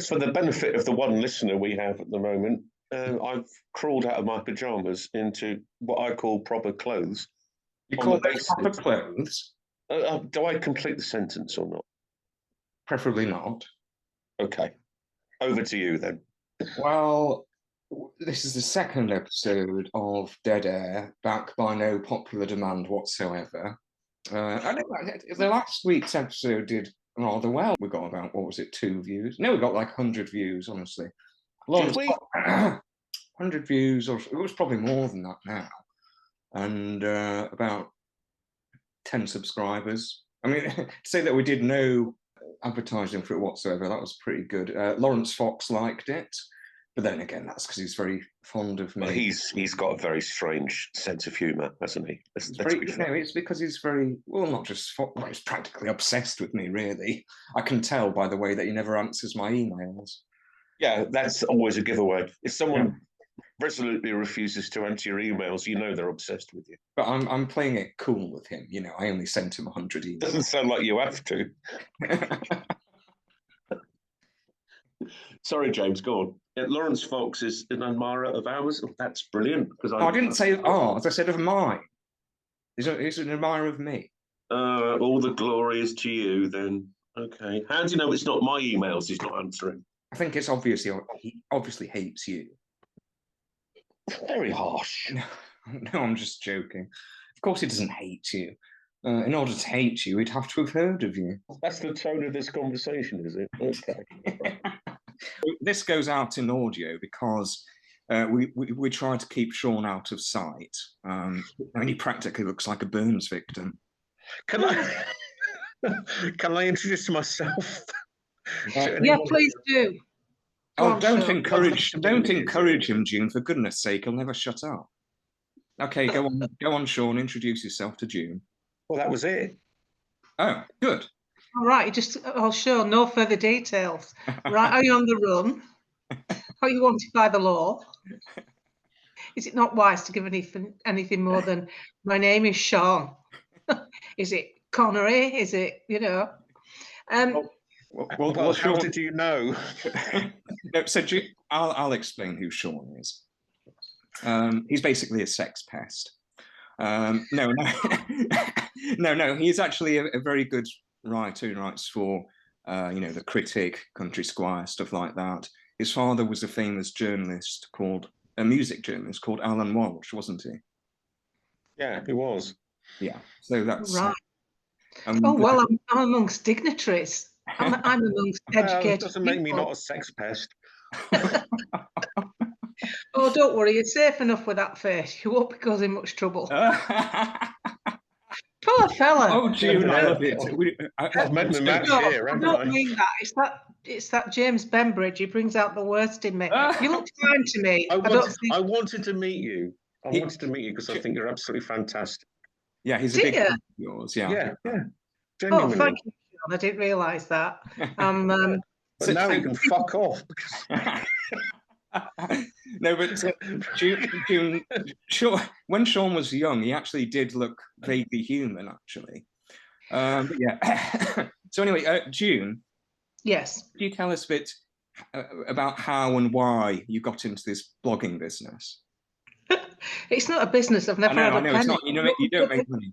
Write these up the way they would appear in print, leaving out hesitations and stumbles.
For the benefit of the one listener we have at the moment, I've crawled out of my pajamas into what I call proper clothes. You call those proper clothes? Do I complete the sentence or not? Preferably not. Okay. Over to you then. Well, this is the second episode of Dead Air, back by no popular demand whatsoever. I know the last week's episode did rather well. We got about, what was it, 2 views? No, we got like 100 views, honestly. Did we? 100 views, or it was probably more than that now. And about 10 subscribers. I mean, to say that we did no advertising for it whatsoever, that was pretty good. Lawrence Fox liked it, but then again, that's because he's very fond of me. Well, he's got a very strange sense of humour, hasn't he? It's because he's very, well, not just, he's practically obsessed with me, really. I can tell by the way that he never answers my emails. Yeah, that's always a giveaway. If someone resolutely refuses to answer your emails, you know they're obsessed with you. But I'm playing it cool with him. You know, I only sent him 100 emails. Doesn't sound like you have to. Sorry, James, go on. Lawrence Fox is an admirer of ours. Oh, that's brilliant. Because I didn't say of ours, I said of mine. He's an admirer of me. All the glory is to you, then. Okay. How do you know it's not my emails he's not answering? I think it's obviously, he obviously hates you. Very harsh. No, I'm just joking. Of course he doesn't hate you. In order to hate you, he'd have to have heard of you. That's the tone of this conversation, is it? Okay. This goes out in audio because we try to keep Sean out of sight. I mean, he practically looks like a Burns victim. Can I introduce myself? Yeah, please do. Don't encourage him, June. For goodness' sake, he'll never shut up. Okay, go on, Sean. Introduce yourself to June. Well, that was it. Oh, good. All right, I'll show no further details. Right, are you on the run? Are you wanted by the law? Is it not wise to give anything more than my name is Sean? Is it Connery? Is it, you know? Well, how did you know? No, so I'll explain who Sean is. He's basically a sex pest. No. He's actually a very good writer who writes for, The Critic, Country Squire, stuff like that. His father was a famous music journalist called Alan Walsh, wasn't he? Yeah, he was. Yeah, so that's right. Well, I'm amongst dignitaries. I'm amongst educated doesn't make me not a sex pest. Oh, don't worry, you're safe enough with that face. You won't be causing much trouble. Poor fella. Oh, June, I love it. I've met the match here, haven't I? I don't mean that. It's that James Bembridge. He brings out the worst in me. You look fine to me. I wanted to meet you. I wanted to meet you because I think you're absolutely fantastic. Yeah, he's a big fan of yours. Yeah. Genuinely. Oh, thank you, Sean. I didn't realise that. But now you can fuck off. No, but June, sure, when Sean was young, he actually did look vaguely human, actually. But yeah. So anyway, June. Yes. Could you tell us a bit about how and why you got into this blogging business? It's not a business. I've never had a penny. It's not. You don't make money.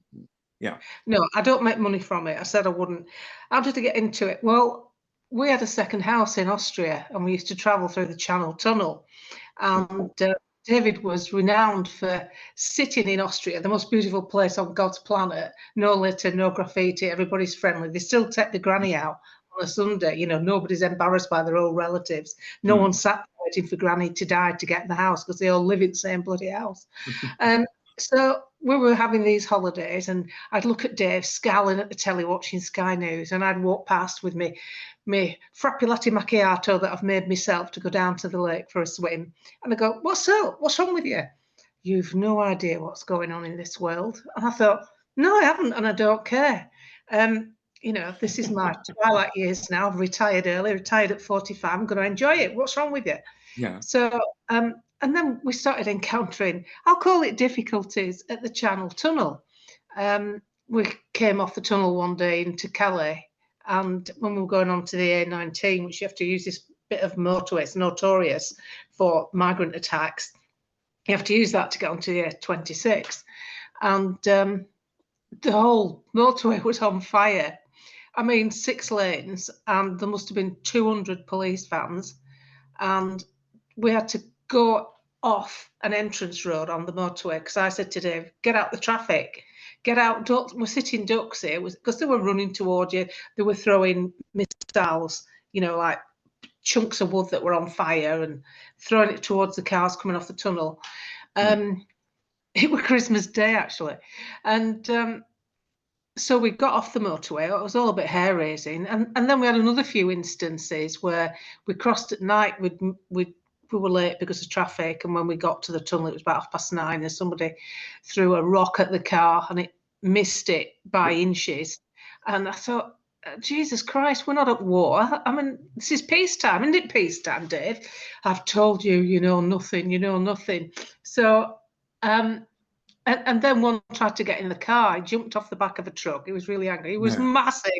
Yeah. No, I don't make money from it. I said I wouldn't. How did I get into it? Well, we had a second house in Austria and we used to travel through the Channel Tunnel. And David was renowned for sitting in Austria, the most beautiful place on God's planet. No litter, no graffiti, everybody's friendly. They still take the granny out on a Sunday. Nobody's embarrassed by their old relatives. No one sat waiting for granny to die to get in the house because they all live in the same bloody house. So we were having these holidays and I'd look at Dave scowling at the telly watching Sky News and I'd walk past with me frappe latte macchiato that I've made myself to go down to the lake for a swim. And I go, what's up? What's wrong with you? You've no idea what's going on in this world. And I thought, no, I haven't and I don't care. This is my twilight years now. I've retired early, retired at 45. I'm going to enjoy it. What's wrong with you? Yeah. So, and then we started encountering, I'll call it difficulties at the Channel Tunnel. We came off the tunnel one day into Calais, and when we were going on to the A19, which you have to use this bit of motorway. It's notorious for migrant attacks. You have to use that to get onto the A26. And the whole motorway was on fire. I mean, 6 lanes, and there must have been 200 police vans. And we had to go off an entrance road on the motorway because I said to Dave, get out the traffic, get out. We're sitting ducks here because they were running toward you. They were throwing missiles, you know, like chunks of wood that were on fire and throwing it towards the cars coming off the tunnel. It was Christmas Day, actually. And so we got off the motorway. It was all a bit hair-raising. And then we had another few instances where we crossed at night. We were late because of traffic. And when we got to the tunnel, it was about 9:30. And somebody threw a rock at the car and it missed it by inches. And I thought, Jesus Christ, we're not at war. I mean, this is peacetime, isn't it peacetime, Dave? I've told you, you know nothing, you know nothing. So, and then one tried to get in the car. He jumped off the back of a truck. He was really angry. He was massive.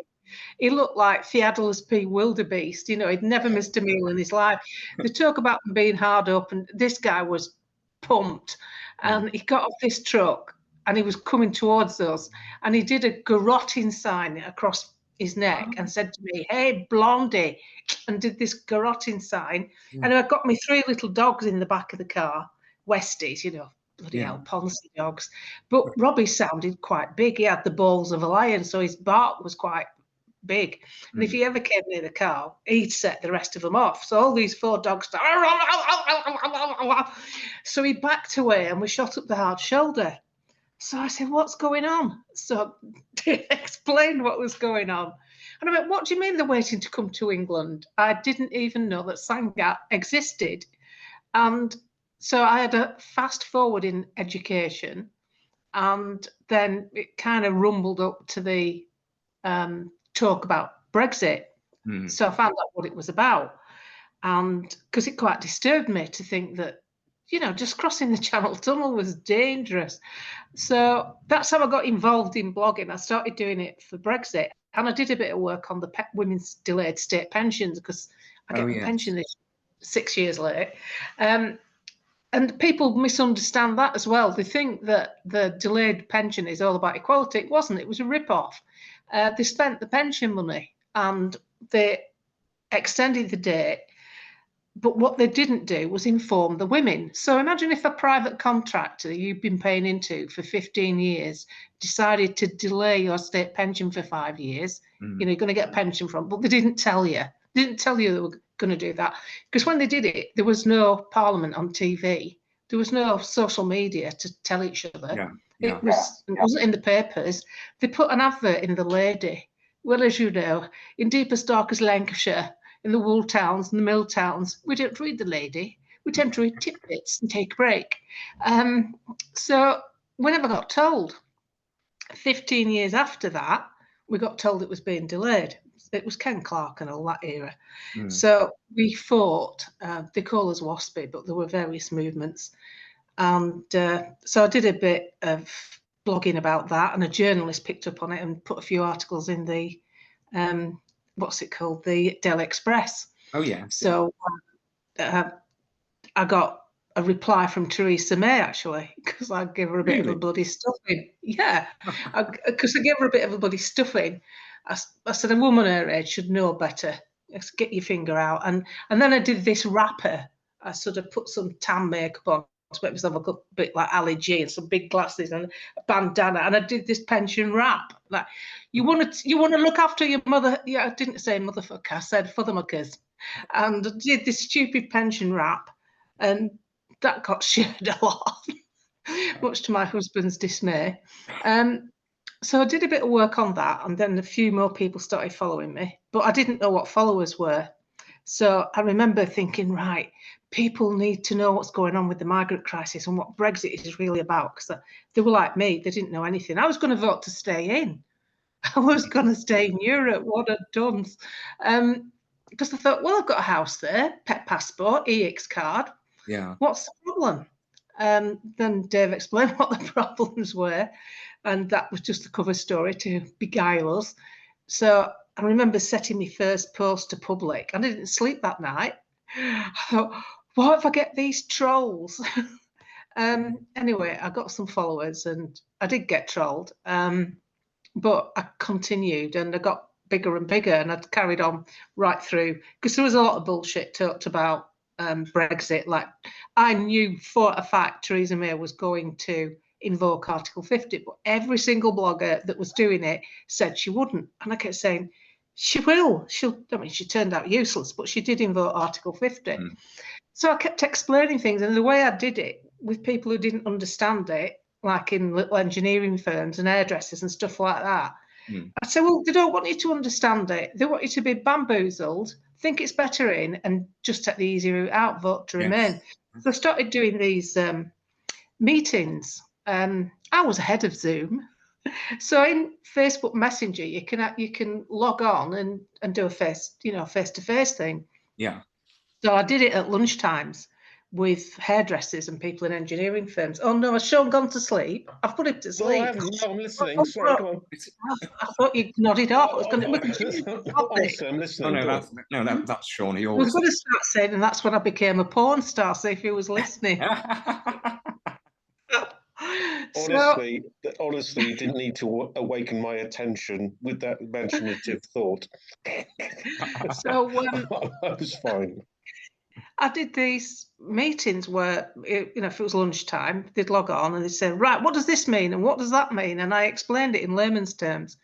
He looked like Theodulus P. Wildebeest. You know, he'd never missed a meal in his life. They talk about him being hard up, and this guy was pumped. And he got off this truck, and he was coming towards us, and he did a garroting sign across his neck and said to me, "Hey, Blondie," and did this garroting sign. And I got me 3 little dogs in the back of the car, Westies, you know, bloody hell, policy dogs. But Robbie sounded quite big. He had the balls of a lion, so his bark was quite big. And if he ever came near the car, he'd set the rest of them off. So all these 4 dogs, so he backed away and we shot up the hard shoulder. So I said, what's going on? So he explained what was going on. And I went, what do you mean they're waiting to come to England? I didn't even know that Sangat existed. And so I had a fast forward in education, and then it kind of rumbled up to the talk about Brexit. So I found out what it was about. And because it quite disturbed me to think that, you know, just crossing the Channel Tunnel was dangerous. So that's how I got involved in blogging. I started doing it for Brexit, and I did a bit of work on the women's delayed state pensions because I get my pension this 6 years late. And people misunderstand that as well. They think that the delayed pension is all about equality. It wasn't. It was a rip-off. They spent the pension money and they extended the date. But what they didn't do was inform the women. So imagine if a private contractor you've been paying into for 15 years decided to delay your state pension for 5 years. You know, you're going to get a pension from, but they didn't tell you. They didn't tell you they were going to do that. Because when they did it, there was no parliament on TV. There was no social media to tell each other. It wasn't in the papers. They put an advert in the Lady. Well, as you know, in deepest, darkest Lancashire, in the wool towns and the mill towns, we don't read the Lady. We tend to read tidbits and take a break. So we never got told. 15 years after that, we got told it was being delayed. It was Ken Clarke and all that era. So we fought. They call us WASPy, but there were various movements. And so I did a bit of blogging about that, and a journalist picked up on it and put a few articles in the what's it called, the Daily Express. Oh yeah. So I got a reply from Theresa May, actually, because I gave her a bit of a bloody stuffing. Yeah, because I gave her a bit of a bloody stuffing. I said a woman her age should know better. Let's get your finger out. And then I did this wrapper. I sort of put some tan makeup on to make myself look a bit like Ali G, and some big glasses and a bandana, and I did this pension wrap. Like, you want to look after your mother. Yeah, I didn't say motherfucker, I said fathermuckers. And I did this stupid pension wrap, and that got shared a lot, much to my husband's dismay. So I did a bit of work on that, and then a few more people started following me, but I didn't know what followers were. So I remember thinking, right, people need to know what's going on with the migrant crisis and what Brexit is really about, because they were like me, they didn't know anything. I was going to vote to stay in. I was going to stay in Europe. What a dunce. Because I thought, well, I've got a house there, pet passport, EX card. Yeah. What's the problem? Then Dave explained what the problems were, and that was just the cover story to beguile us. So I remember setting my first post to public. I didn't sleep that night. I thought, what if I get these trolls? Anyway, I got some followers and I did get trolled, but I continued and I got bigger and bigger, and I'd carried on right through, because there was a lot of bullshit talked about Brexit. Like, I knew for a fact Theresa May was going to invoke Article 50, but every single blogger that was doing it said she wouldn't. And I kept saying, she will. I mean, she turned out useless, but she did invoke Article 50. Mm. So I kept explaining things, and the way I did it with people who didn't understand it, like in little engineering firms and hairdressers and stuff like that, I said, well, they don't want you to understand it. They want you to be bamboozled, think it's better in, and just take the easy route out, vote to remain. So I started doing these meetings. I was ahead of Zoom. So in Facebook Messenger, you can log on and do a face-to-face thing. Yeah. So I did it at lunchtimes with hairdressers and people in engineering firms. Oh no, has Sean gone to sleep? I've put him to sleep. No, I'm listening. Sorry, go on. I thought you nodded off. Honestly, I'm listening. No, that's Sean. He I always. was going to start saying, and that's when I became a porn star. See if he was listening. Honestly, you didn't need to awaken my attention with that imaginative thought. So I was fine. I did these meetings where, if it was lunchtime, they'd log on and they'd say, right, what does this mean? And what does that mean? And I explained it in layman's terms.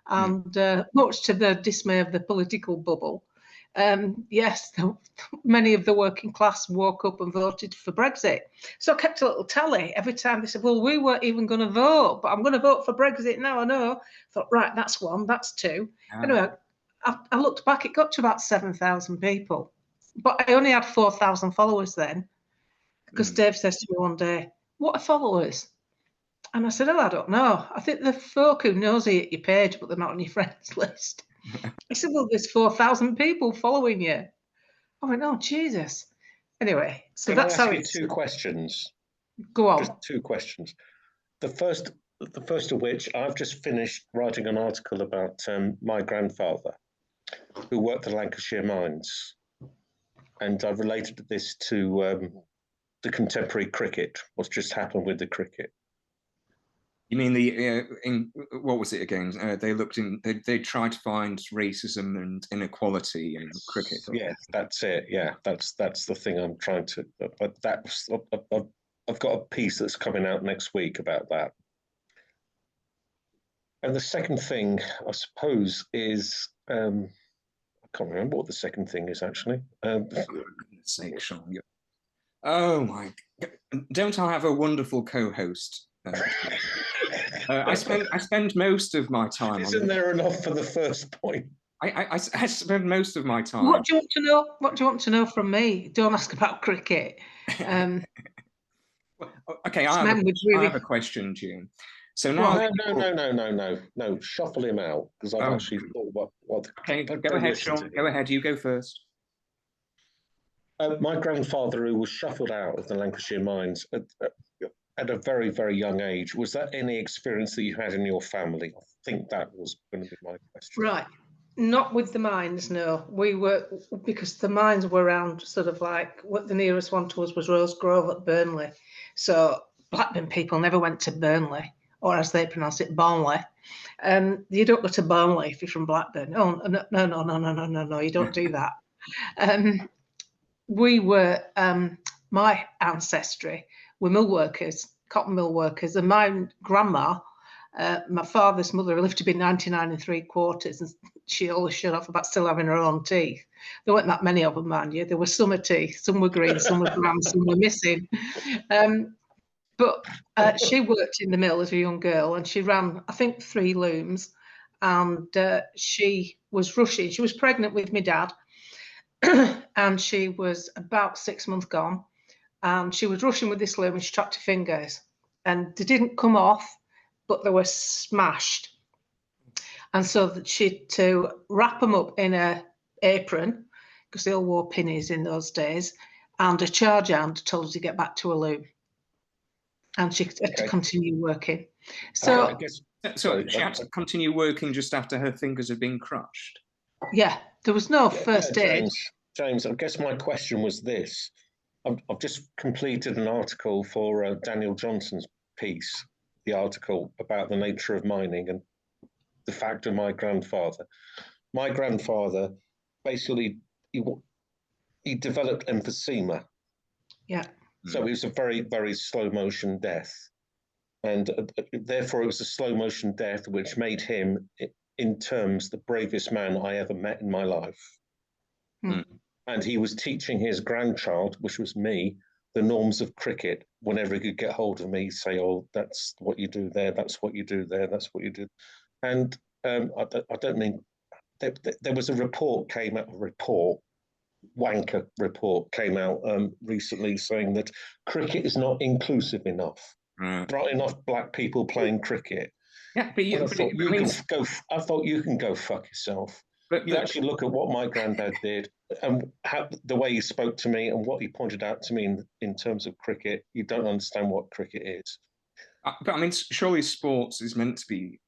And much to the dismay of the political bubble, yes, many of the working class woke up and voted for Brexit. So I kept a little tally every time they said, well, we weren't even going to vote, but I'm going to vote for Brexit now, I know. I thought, right, that's one, that's two. Anyway, I looked back, it got to about 7,000 people. But I only had 4,000 followers then, because Dave says to me one day, what are followers? And I said, oh, I don't know. I think the folk who nosy at your page, but they're not on your friends list. He said, well, there's 4,000 people following you. I went, oh, Jesus. Anyway, so Can that's I how ask you two questions. Go on. Just two questions. The first of which, I've just finished writing an article about my grandfather, who worked at Lancashire Mines. And I've related this to the contemporary cricket, what's just happened with the cricket. You mean what was it again? They tried to find racism and inequality in cricket. Yeah, that's it. Yeah, that's the thing I'm trying to. But I've got a piece that's coming out next week about that. And the second thing, I suppose, is I can't remember what the second thing is actually. For goodness sake, Sean. Oh my! Don't I have a wonderful co-host? I spend most of my time. Isn't there enough for the first point? I spend most of my time. What do you want to know? What do you want to know from me? Don't ask about cricket. Okay, I have a question, June. So now, no, shuffle him out, because I've actually thought what. Okay, go ahead, Sean. Go ahead. You go first. My grandfather, who was shuffled out of the Lancashire Mines at a very, very young age, was that any experience that you had in your family? I think that was going to be my question. Right. Not with the mines, no. We were, because the mines were around sort of like, what the nearest one to us was Rose Grove at Burnley. So Blackburn people never went to Burnley, or as they pronounce it, Burnley. You don't go to Burnley if you're from Blackburn. Oh, no, you don't do that. We were, my ancestry were mill workers, cotton mill workers, and my grandma, my father's mother, lived to be 99 3/4, and she always showed off about still having her own teeth. There weren't that many of them, mind you. There were summer teeth, some were green, some were brown, some were missing. But she worked in the mill as a young girl, and she ran, I think, 3 looms, and she was rushing. She was pregnant with my dad, and she was about 6 months gone, and she was rushing with this loom, and she trapped her fingers, and they didn't come off, but they were smashed. And so that to wrap them up in a apron, because they all wore pinnies in those days, and a charge hand told her to get back to a loom. And she had to continue working. So, she had to continue working just after her fingers had been crushed? Yeah, there was no first aid. James, I guess my question was this. I've just completed an article for Daniel Johnson's piece, the article about the nature of mining and the fact of my grandfather. My grandfather basically, he developed emphysema. Yeah. So it was a very, very slow motion death. And therefore it was a slow motion death, which made him, in terms, the bravest man I ever met in my life. And he was teaching his grandchild, which was me, the norms of cricket. Whenever he could get hold of me, say, "Oh, that's what you do there. That's what you do there. That's what you do." And I don't mean there was a report came out. Wanker report came out recently saying that cricket is not inclusive enough. Not enough black people playing cricket. Yeah, but I thought you can go fuck yourself. But you actually look at what my granddad did and the way he spoke to me and what he pointed out to me in terms of cricket. You don't understand what cricket is. But I mean, surely sports is meant to be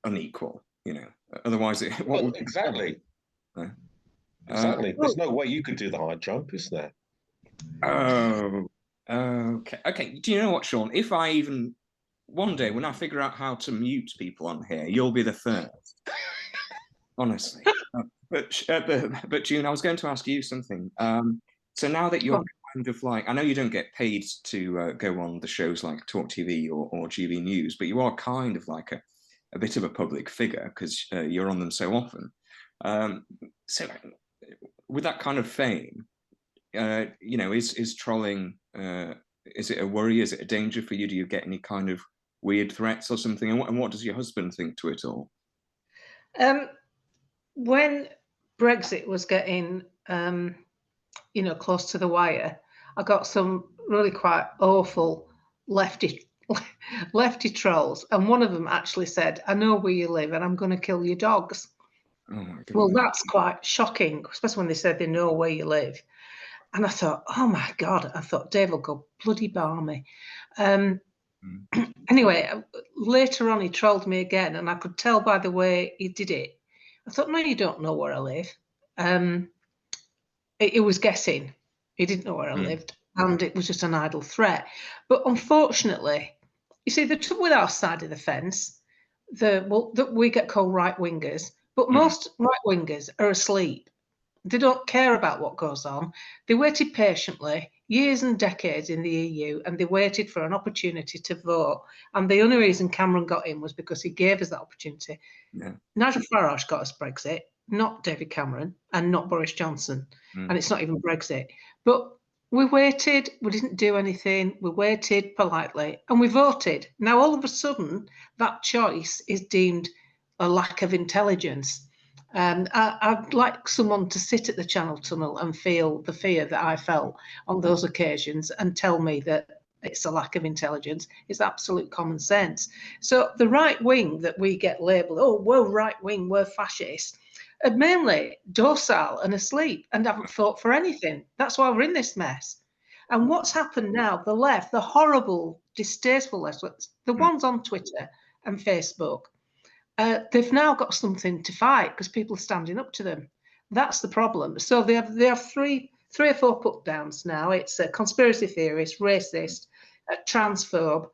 unequal, you know. Otherwise, exactly. Exactly. There's no way you could do the high jump, is there? Oh, okay. Okay. Do you know what, Sean? If I even one day when I figure out how to mute people on here, you'll be the first. Honestly. But June, I was going to ask you something. So now that you're kind of like, I know you don't get paid to go on the shows like Talk TV or GB News, but you are kind of like a bit of a public figure because you're on them so often. So with that kind of fame, you know, is trolling, is it a worry? Is it a danger for you? Do you get any kind of weird threats or something? And what does your husband think to it all? When Brexit was getting, you know, close to the wire, I got some really quite awful lefty trolls, and one of them actually said, "I know where you live, and I'm going to kill your dogs." Oh my goodness. Well, that's quite shocking, especially when they said they know where you live. And I thought, oh my God, I thought Dave will go bloody balmy. Anyway, later on he trolled me again, and I could tell by the way he did it. I thought, no, you don't know where I live. It was guessing. He didn't know where I lived, and it was just an idle threat. But unfortunately, you see, the trouble with our side of the fence, that we get called right-wingers, but most right-wingers are asleep. They don't care about what goes on. They waited patiently, years and decades in the EU, and they waited for an opportunity to vote. And the only reason Cameron got in was because he gave us that opportunity. Yeah. Nigel Farage got us Brexit, not David Cameron and not Boris Johnson. And it's not even Brexit. But we waited, we didn't do anything, we waited politely, and we voted. Now, all of a sudden, that choice is deemed a lack of intelligence. I'd like someone to sit at the Channel Tunnel and feel the fear that I felt on those occasions and tell me that it's a lack of intelligence. It's absolute common sense. So the right wing that we get labelled, oh, we're right wing, we're fascist, are mainly docile and asleep and haven't fought for anything. That's why we're in this mess. And what's happened now, the left, the horrible, distasteful left, the ones on Twitter and Facebook, they've now got something to fight because people are standing up to them. That's the problem. So they have three or four put downs now. It's a conspiracy theorist, racist, transphobe.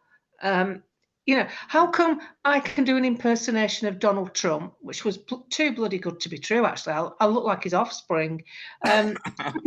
You know, how come I can do an impersonation of Donald Trump, which was too bloody good to be true, actually. I look like his offspring. I can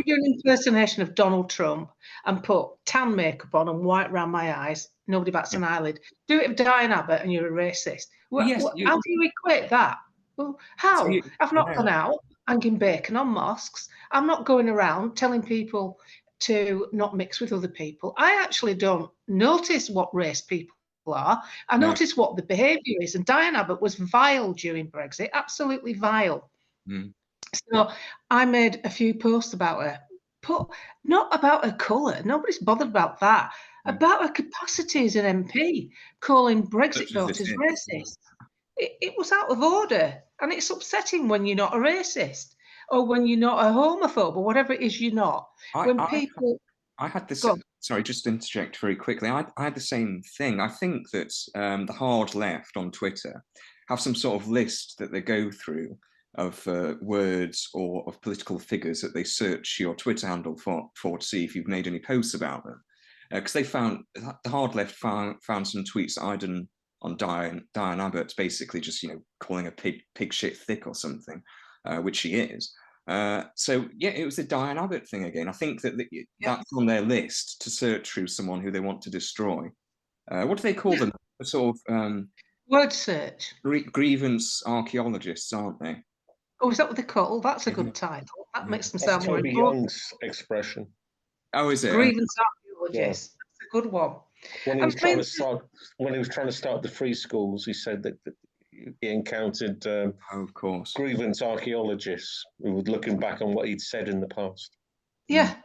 do an impersonation of Donald Trump and put tan makeup on and white around my eyes. Nobody bats an eyelid. Do it with Diane Abbott and you're a racist. Well, yes, how do you equate that? Well, how? So I've not gone out hanging bacon on mosques. I'm not going around telling people to not mix with other people. I actually don't notice what race people are. I notice what the behaviour is. And Diane Abbott was vile during Brexit, absolutely vile. So I made a few posts about her, but not about her colour. Nobody's bothered about that. About her capacity as an MP, calling Brexit voters racist. It was out of order. And it's upsetting when you're not a racist or when you're not a homophobe or whatever it is you're not. I had this. Sorry, just to interject very quickly. I had the same thing. I think that the hard left on Twitter have some sort of list that they go through words or of political figures that they search your Twitter handle for to see if you've made any posts about them. Because they found, the hard left found some tweets that I'd done on Diane Abbott, basically just, you know, calling a pig shit thick or something, which she is. So yeah, it was the Diane Abbott thing again. I think that that's on their list to search through someone who they want to destroy. What do they call them? A sort of word search. Grievance archaeologists, aren't they? Oh, is that what they call? That's a good title. That makes them sound more Toby important. Young's expression. Oh, is it? Grievance archaeologist. That's a good one. When he was trying to start the free schools, he said that he encountered of course, grievance archaeologists who were looking back on what he'd said in the past. Yeah.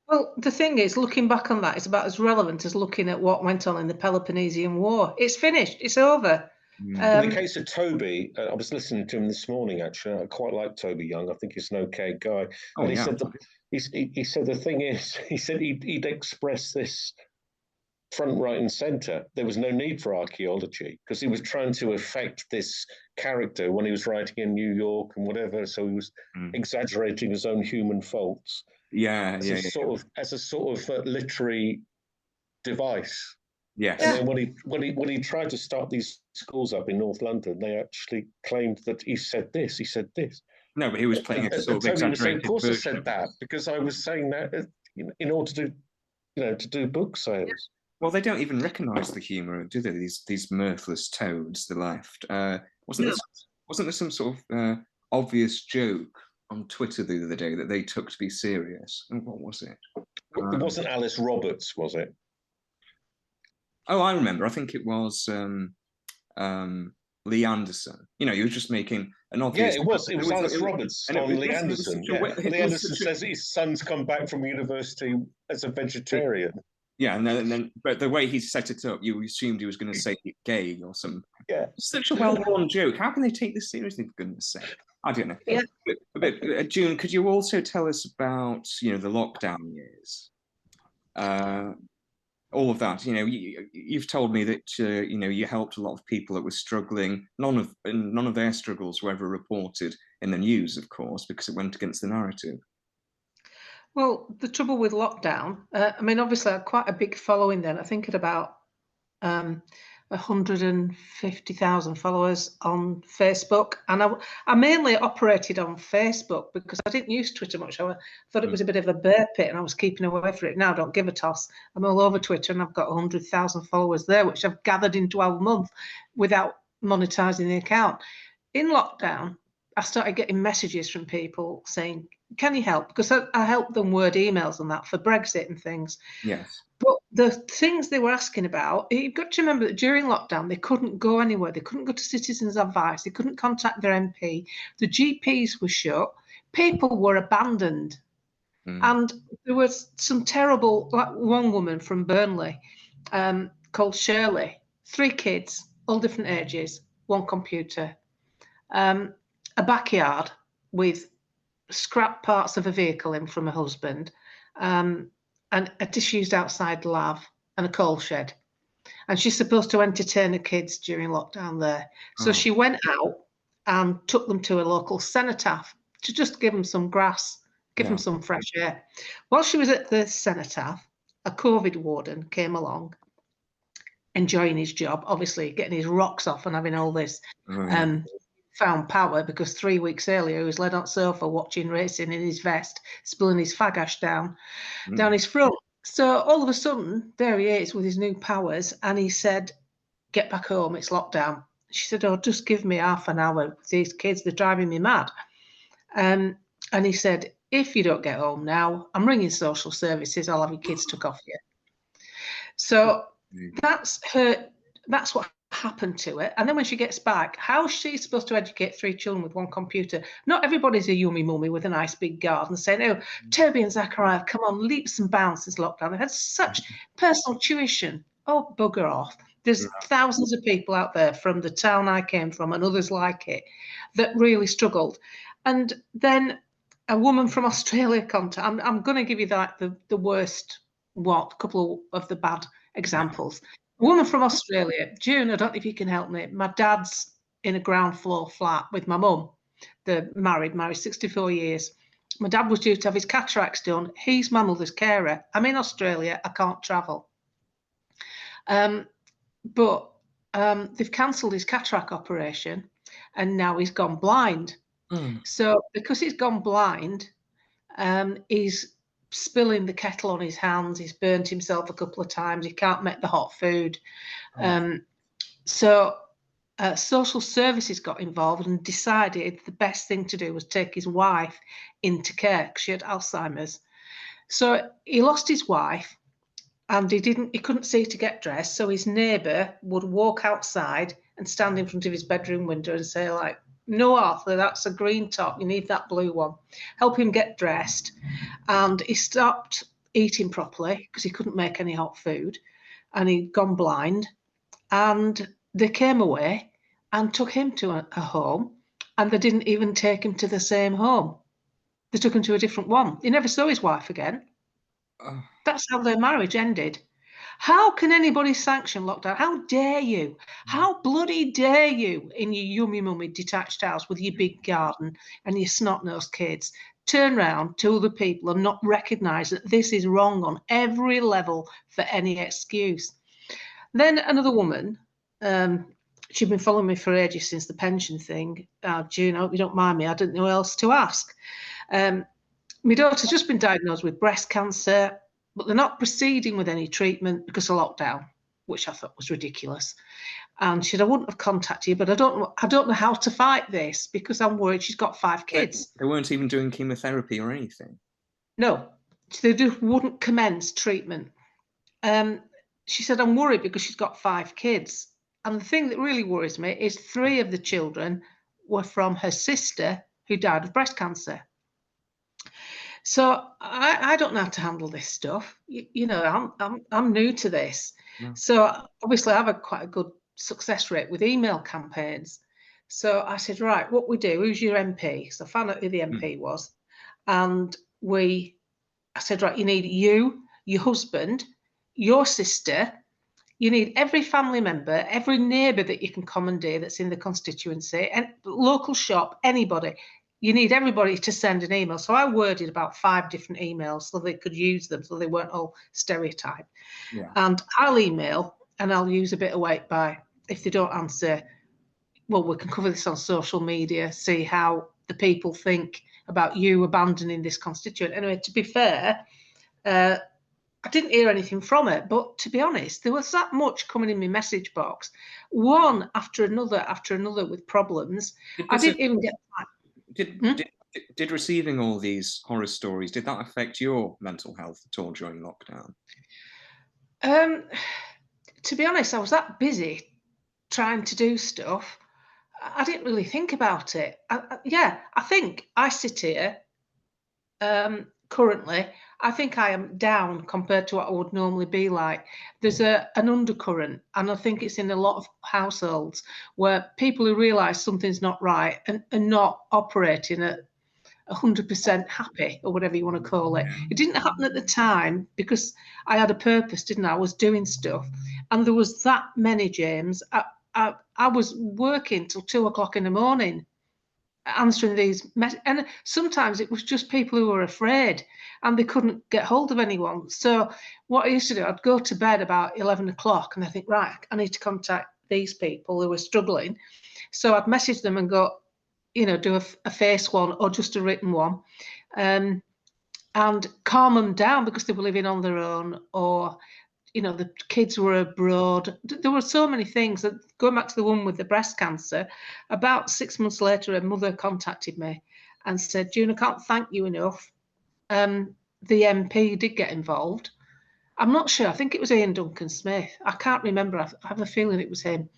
Well, the thing is, looking back on that is about as relevant as looking at what went on in the Peloponnesian War. It's finished. It's over. In the case of Toby, I was listening to him this morning, actually. I quite like Toby Young. I think he's an okay guy. Oh, and he yeah. said he said the thing is, he said he'd expressed this front, right and centre. There was no need for archaeology because he was trying to affect this character when he was writing in New York and whatever. So he was exaggerating his own human faults. As a sort of literary device. Yes. And then when he tried to start these schools up in North London, they actually claimed that he said this. He said this. No, but he was playing a sort of exaggerated of course, version. I said that because I was saying that in order to do book sales. Well, they don't even recognise the humour, do they? These mirthless toads, the left. Wasn't there some sort of obvious joke on Twitter the other day that they took to be serious? And what was it? It wasn't Alice Roberts, was it? Oh, I remember. I think it was Lee Anderson. You know, he was just making an obvious. Yeah, it was Alice Roberts on Lee Anderson. Lee Anderson says his son's come back from university as a vegetarian. Yeah, and then, but the way he set it up, you assumed he was going to say gay or something. Yeah, it's such a well-worn joke. How can they take this seriously? For goodness' sake, I don't know. Yeah. But June, could you also tell us about the lockdown years? All of that. You've told me that you helped a lot of people that were struggling. None of their struggles were ever reported in the news, of course, because it went against the narrative. Well, the trouble with lockdown, I mean, obviously I had quite a big following then. I think at about 150,000 followers on Facebook. And I mainly operated on Facebook because I didn't use Twitter much. I thought it was a bit of a bear pit and I was keeping away from it. Now I don't give a toss. I'm all over Twitter and I've got 100,000 followers there, which I've gathered in 12 months without monetizing the account. In lockdown, I started getting messages from people saying, can you help? Because I helped them word emails and that for Brexit and things. Yes. But the things they were asking about, you've got to remember that during lockdown, they couldn't go anywhere. They couldn't go to Citizens Advice. They couldn't contact their MP. The GPs were shut. People were abandoned. And there was some terrible, like one woman from Burnley called Shirley, 3 kids, all different ages, 1 computer, a backyard with scrap parts of a vehicle in from her husband, and a disused outside lav and a coal shed. And she's supposed to entertain her kids during lockdown there. So she went out and took them to a local cenotaph to just give them some grass, give them some fresh air. While she was at the cenotaph, a COVID warden came along, enjoying his job, obviously getting his rocks off and having all this found power, because 3 weeks earlier he was led on sofa watching racing in his vest, spilling his fag ash down his front. So all of a sudden, there he is with his new powers, and he said, get back home, it's lockdown. She said, oh, just give me half an hour. These kids, they're driving me mad. And he said, if you don't get home now, I'm ringing social services, I'll have your kids took off you. So that's what happened to it. And then when she gets back, how is she supposed to educate 3 children with 1 computer? Not everybody's a yummy mummy with a nice big garden saying, oh, Toby and Zachariah, come on, leaps and bounds since lockdown. They've had such personal tuition. Oh, bugger off. There's thousands of people out there from the town I came from and others like it that really struggled. And then a woman from Australia I'm going to give you the worst, couple of the bad examples. A woman from Australia, June, I don't know if you can help me. My dad's in a ground floor flat with my mum. They're married 64 years. My dad was due to have his cataracts done. He's my mother's carer. I'm in Australia. I can't travel. But they've cancelled his cataract operation, and now he's gone blind. So because he's gone blind, he's spilling the kettle on his hands. He's burnt himself a couple of times. He can't make the hot food. So social services got involved and decided the best thing to do was take his wife into care because she had Alzheimer's. So he lost his wife, and he couldn't see to get dressed. So his neighbour would walk outside and stand in front of his bedroom window and say, like, "No, Arthur, that's a green top. You need that blue one." Help him get dressed. And he stopped eating properly because he couldn't make any hot food, and he'd gone blind. And they came away and took him to a home, and they didn't even take him to the same home. They took him to a different one. He never saw his wife again. That's how their marriage ended. How can anybody sanction lockdown? How dare you? How bloody dare you, in your yummy mummy detached house with your big garden and your snot-nosed kids, turn round to other people and not recognise that this is wrong on every level for any excuse? Then another woman, she'd been following me for ages since the pension thing. June, I hope you don't mind me. I didn't know who else to ask. My daughter's just been diagnosed with breast cancer, but they're not proceeding with any treatment because of lockdown, which I thought was ridiculous. And she said, "I wouldn't have contacted you, but I don't know how to fight this because I'm worried." She's got 5 kids. They weren't even doing chemotherapy or anything. No, they just wouldn't commence treatment. She said, "I'm worried because she's got 5 kids." And the thing that really worries me is 3 of the children were from her sister who died of breast cancer. So I don't know how to handle this stuff. You know, I'm new to this. Yeah. So obviously I have quite a good success rate with email campaigns. So I said, right, what we do, who's your MP? So I found out who the MP was. And I said, right, you need you, your husband, your sister. You need every family member, every neighbour that you can commandeer that's in the constituency, and local shop, anybody. You need everybody to send an email. So I worded about 5 different emails so they could use them, so they weren't all stereotyped. Yeah. And I'll email and I'll use a bit of weight by, if they don't answer, well, we can cover this on social media, see how the people think about you abandoning this constituent. Anyway, to be fair, I didn't hear anything from it, but to be honest, there was that much coming in my message box, one after another with problems. I didn't even get Did receiving all these horror stories, did that affect your mental health at all during lockdown? To be honest, I was that busy trying to do stuff, I didn't really think about it. I think I sit here currently, I think I am down compared to what I would normally be like. There's an undercurrent, and I think it's in a lot of households where people who realise something's not right and are not operating at 100% happy, or whatever you want to call it. It didn't happen at the time because I had a purpose, didn't I? I was doing stuff, and there was that many, James. I was working till 2 o'clock in the morning answering these and sometimes it was just people who were afraid and they couldn't get hold of anyone. So what I used to do, I'd go to bed about 11 o'clock and I think, right, I need to contact these people who are struggling. So I'd message them and go, you know, do a face one or just a written one, and calm them down because they were living on their own, or you know, the kids were abroad. There were so many things. That, going back to the one with the breast cancer, about 6 months later, her mother contacted me and said, "June, I can't thank you enough. The MP did get involved." I'm not sure. I think it was Ian Duncan Smith. I can't remember. I have a feeling it was him.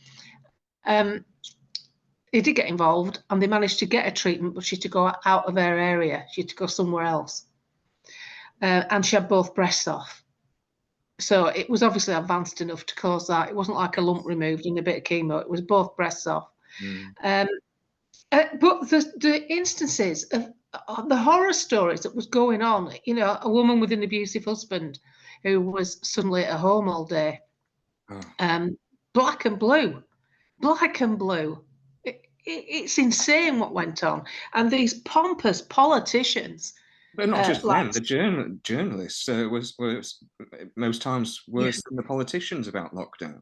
He did get involved and they managed to get a treatment, but she had to go out of her area. She had to go somewhere else. And she had both breasts off. So it was obviously advanced enough to cause that. It wasn't like a lump removed and a bit of chemo. It was both breasts off. But the instances of the horror stories that was going on, you know, a woman with an abusive husband who was suddenly at home all day, black and blue. it's insane what went on. And these pompous politicians. But not just like, them, the journalists was most times worse than the politicians about lockdown.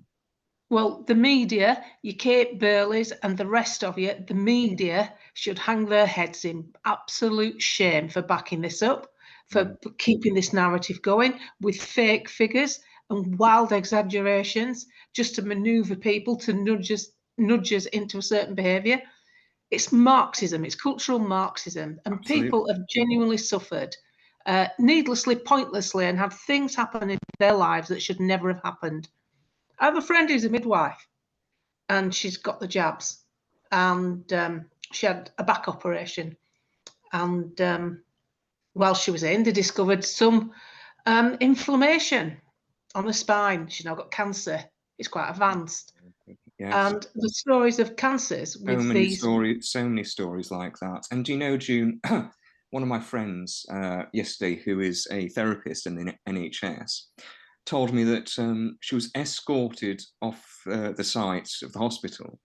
Well, the media, your Kate Burleys and the rest of you, the media should hang their heads in absolute shame for backing this up, for keeping this narrative going with fake figures and wild exaggerations just to maneuver people, to nudge us into a certain behaviour. It's Marxism, it's cultural Marxism, and Absolutely. people have genuinely suffered needlessly, pointlessly, and had things happen in their lives that should never have happened. I have a friend who's a midwife, and she's got the jabs, and she had a back operation, and while she was in, they discovered some inflammation on her spine. She's now got cancer. It's quite advanced. Yes. And the stories of cancers with so many stories like that. And do you know, June, one of my friends yesterday, who is a therapist in the NHS, told me that she was escorted off the site of the hospital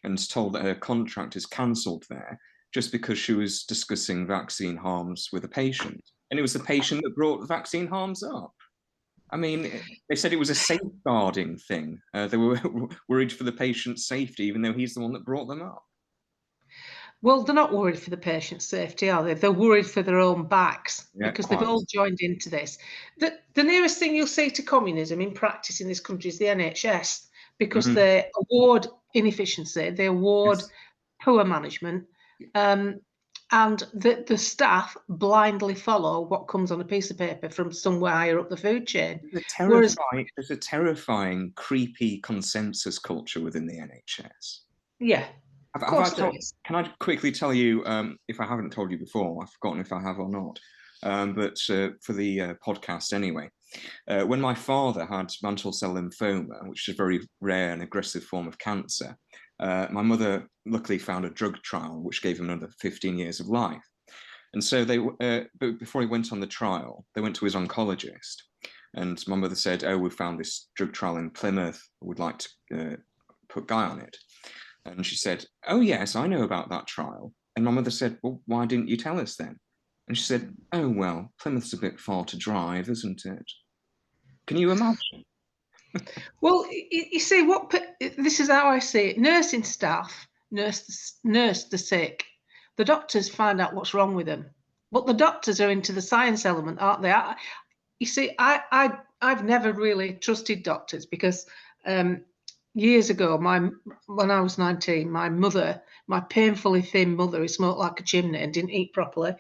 and told that her contract is cancelled there just because she was discussing vaccine harms with a patient. And it was the patient that brought the vaccine harms up. I mean, they said it was a safeguarding thing. They were worried for the patient's safety, even though he's the one that brought them up. Well, they're not worried for the patient's safety, are they? They're worried for their own backs, because they've all joined into this. The nearest thing you'll see to communism in practice in this country is the NHS, because they award inefficiency, they award poor management, and the staff blindly follow what comes on a piece of paper from somewhere higher up the food chain. There's a terrifying, creepy consensus culture within the NHS. Yeah. Can I quickly tell you, if I haven't told you before, I've forgotten if I have or not, but for the podcast anyway, when my father had mantle cell lymphoma, which is a very rare and aggressive form of cancer, my mother luckily found a drug trial which gave him another 15 years of life. And so but before he went on the trial, they went to his oncologist, and my mother said, "Oh, we found this drug trial in Plymouth. We'd like to put Guy on it." And she said, "Oh, yes, I know about that trial." And my mother said, "Well, why didn't you tell us then?" And she said, "Oh, well, Plymouth's a bit far to drive, isn't it?" Can you imagine? Well, you see, this is how I see it. Nursing staff nurse the sick. The doctors find out what's wrong with them. But the doctors are into the science element, aren't they? You see, I've never really trusted doctors because years ago, when I was 19, my mother, my painfully thin mother, who smoked like a chimney and didn't eat properly,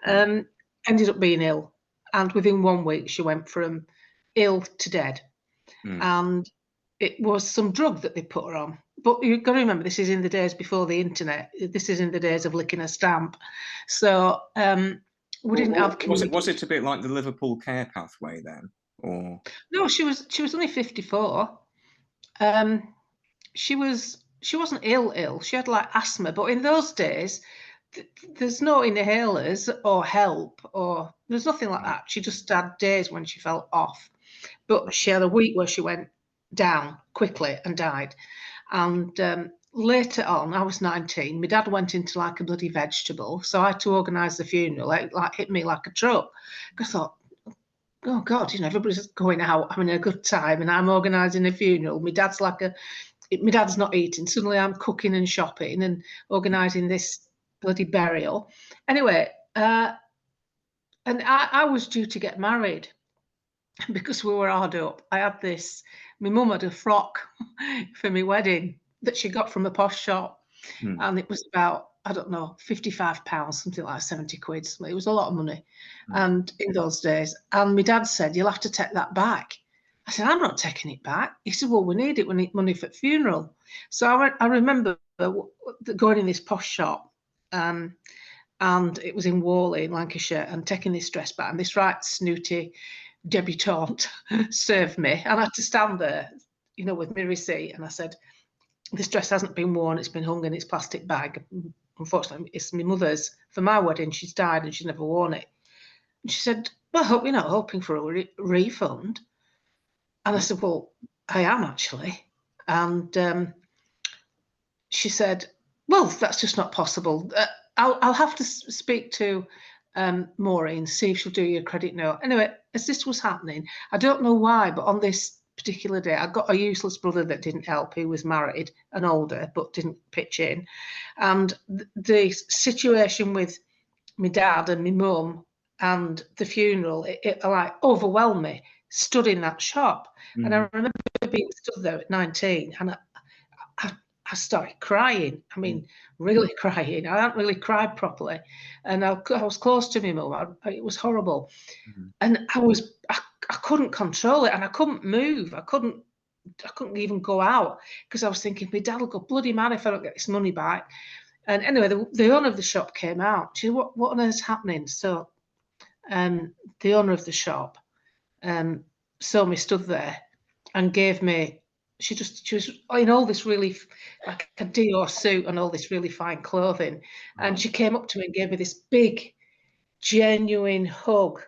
ended up being ill. And within 1 week, she went from ill to dead. And it was some drug that they put her on. But you've got to remember, this is in the days before the internet. This is in the days of licking a stamp. So we didn't have. Was it a bit like the Liverpool care pathway then, or no? She was only 54. She wasn't ill. She had like asthma, but in those days, there's no inhalers or help, or there's nothing like that. She just had days when she felt off, but she had a week where she went down quickly and died. And later on, I was 19. My dad went into like a bloody vegetable, so I had to organise the funeral. It like hit me like a truck. I thought, oh God, everybody's going out having a good time, and I'm organising a funeral. My dad's not eating. Suddenly I'm cooking and shopping and organising this bloody burial. Anyway, and I was due to get married because we were hard up. I had my mum had a frock for my wedding that she got from a posh shop. And it was about, I don't know, £55, something like 70 quid. It was a lot of money. And in those days, and my dad said, "You'll have to take that back." I said, "I'm not taking it back." He said, "Well, we need it. We need money for the funeral." So I remember going in this posh shop, and it was in Whalley, in Lancashire, and taking this dress back, and this right snooty debutante served me, and I had to stand there, with my receipt, and I said, "This dress hasn't been worn. It's been hung in its plastic bag. Unfortunately, it's my mother's for my wedding. She's died and she's never worn it." And she said, "Well, I hope you're not hoping for a refund." And I said, "Well, I am actually." And she said, well, that's just not possible. I'll have to speak to Maureen, see if she'll do you a credit note. Anyway, as this was happening, I don't know why, but on this particular day, I got a useless brother that didn't help. He was married and older, but didn't pitch in. And the situation with my dad and my mum and the funeral, it like overwhelmed me, stood in that shop. And I remember being stood there at 19 and I started crying. I mean, really crying. I hadn't really cried properly. And I was close to my mum. It was horrible. And I couldn't control it and I couldn't move. I couldn't even go out because I was thinking, my dad will go bloody mad if I don't get this money back. And anyway, the owner of the shop came out. She said, what on earth's happening? So the owner of the shop saw me stood there and gave me, she was in all this really, like a Dior suit and all this really fine clothing. And she came up to me and gave me this big, genuine hug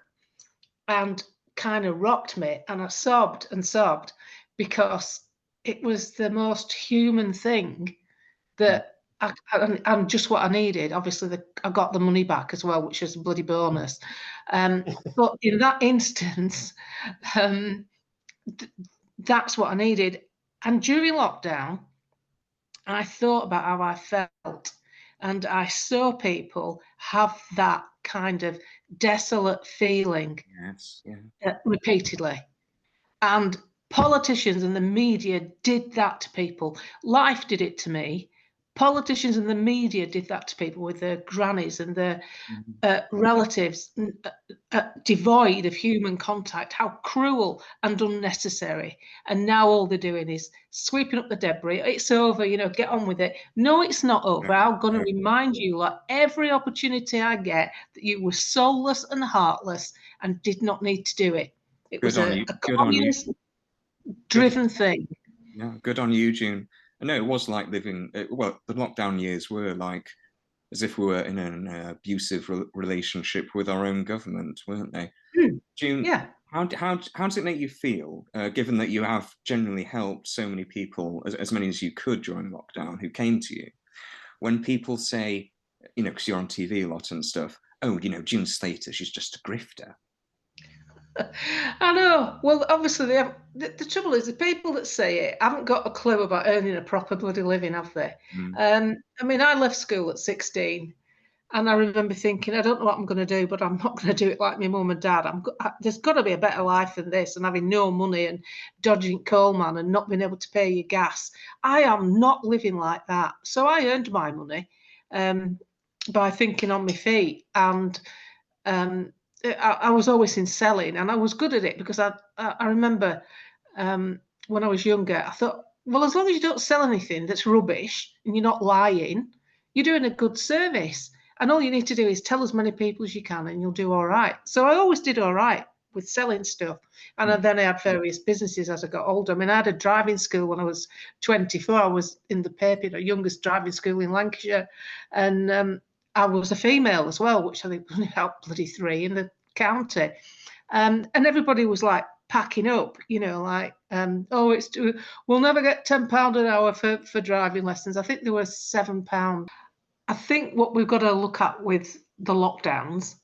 and kind of rocked me. And I sobbed and sobbed because it was the most human thing that and just what I needed. Obviously, I got the money back as well, which is a bloody bonus. But in that instance, that's what I needed. And during lockdown, I thought about how I felt, and I saw people have that kind of desolate feeling repeatedly. And politicians and the media did that to people. Life did it to me. Politicians and the media did that to people with their grannies and their relatives, devoid of human contact. How cruel and unnecessary. And now all they're doing is sweeping up the debris. It's over, get on with it. No, it's not over. I'm going to remind you, like every opportunity I get, that you were soulless and heartless and did not need to do it. It was a communist-driven thing. Yeah, good on you, June. I know it was like living, well, the lockdown years were like as if we were in an abusive relationship with our own government, weren't they? June, how does it make you feel, given that you have genuinely helped so many people, as many as you could during lockdown, who came to you, when people say, because you're on TV a lot and stuff, oh, June Slater, she's just a grifter. I know. Well, obviously, the trouble is the people that say it haven't got a clue about earning a proper bloody living, have they? I mean, I left school at 16, and I remember thinking, I don't know what I'm going to do, but I'm not going to do it like my mum and dad. There's got to be a better life than this, and having no money and dodging coalman and not being able to pay your gas. I am not living like that. So I earned my money by thinking on my feet, and I was always in selling, and I was good at it because I remember when I was younger, I thought, well, as long as you don't sell anything that's rubbish and you're not lying, you're doing a good service. And all you need to do is tell as many people as you can and you'll do all right. So I always did all right with selling stuff. And then I had various businesses as I got older. I mean, I had a driving school when I was 24. I was in the paper, youngest driving school in Lancashire. And I was a female as well, which I think helped bloody 3 in the county. And everybody was like packing up, we'll never get £10 an hour for driving lessons. I think there were £7. I think what we've got to look at with the lockdowns,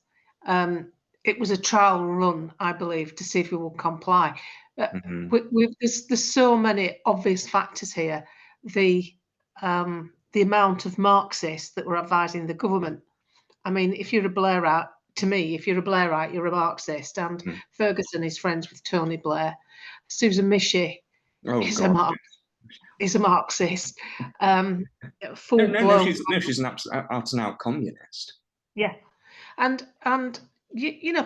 it was a trial run, I believe, to see if we will comply. There's so many obvious factors here. The amount of Marxists that were advising the government. I mean, if you're a Blairite, to me, if you're a Blairite, you're a Marxist. And Ferguson is friends with Tony Blair. Susan Michie is a Marxist. She's an out and out communist. Yeah, and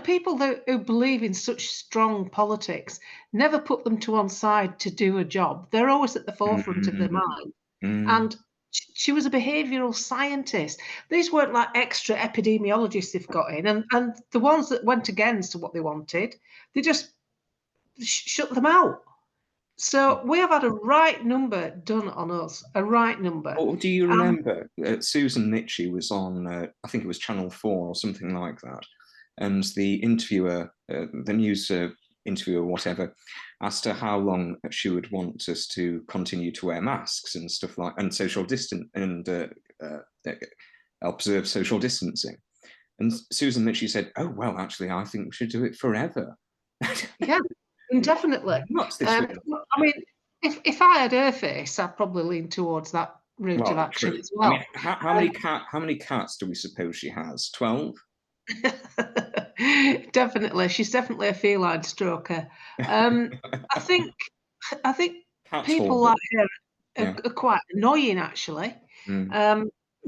people who believe in such strong politics never put them to one side to do a job. They're always at the forefront of their mind. And she was a behavioural scientist. These weren't like extra epidemiologists they've got in, and the ones that went against what they wanted, they just shut them out. So we have had a right number done on us, a right number. Oh, do you remember Susan Michie was on, I think it was Channel 4 or something like that, and the interviewer, the news interviewer, whatever, asked her how long she would want us to continue to wear masks and stuff and social distance and observe social distancing. And Susan literally said, "Oh well, actually, I think we should do it forever." Yeah, definitely. What's this? I mean, if I had her face, I'd probably lean towards that route of action true. as well. I mean, how many cats do we suppose she has? 12. Definitely, she's definitely a feline stroker. I think Cats people hoarder. like her are quite annoying, actually,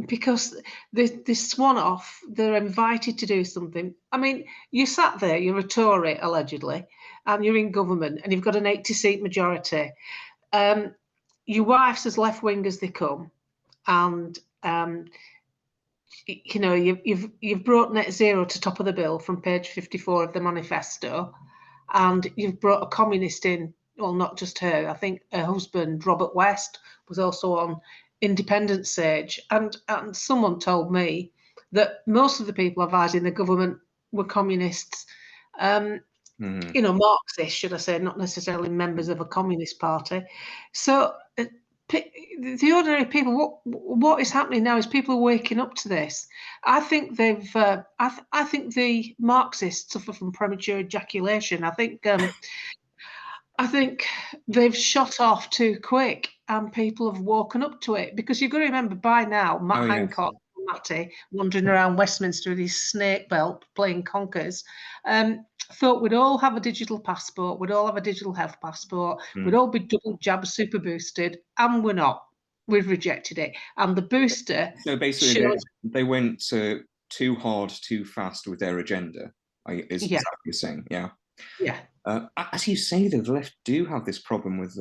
because they swan off. They're invited to do something. I mean, you sat there, you're a Tory allegedly, and you're in government, and you've got an 80-seat majority. Your wife's as left wing as they come, and you know, you've brought net zero to top of the bill from page 54 of the manifesto, and you've brought a communist in. Well, not just her. I think her husband, Robert West, was also on independence age. And someone told me that most of the people advising the government were communists. You know, Marxists, should I say, not necessarily members of a communist party. So the ordinary people, what is happening now is people are waking up to this. I think they've. I think the Marxists suffer from premature ejaculation. I think they've shot off too quick, and people have woken up to it, because you've got to remember by now, Matt Hancock, Matty, wandering around Westminster with his snake belt playing conkers, thought we'd all have a digital passport, we'd all have a digital health passport, we'd all be double jab super boosted, and we're not. We've rejected it. And the booster. So basically, they went too hard, too fast with their agenda. Is that what you're saying? Yeah. Yeah. As you say, though, the left do have this problem with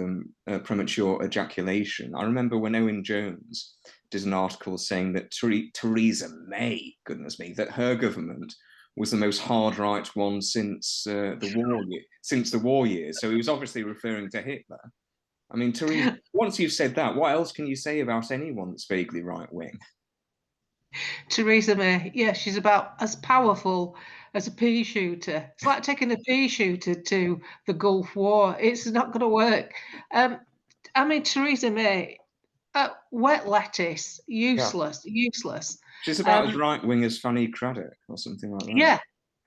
premature ejaculation. I remember when Owen Jones did an article saying that Theresa May, goodness me, that her government was the most hard right one since the war years. So he was obviously referring to Hitler. I mean, Theresa, once you've said that, what else can you say about anyone that's vaguely right wing? Theresa May, yeah, she's about as powerful as a pea shooter. It's like taking a pea shooter to the Gulf War. It's not going to work. I mean, Theresa May, wet lettuce, useless. She's about as right wing as Fanny Craddock or something like that.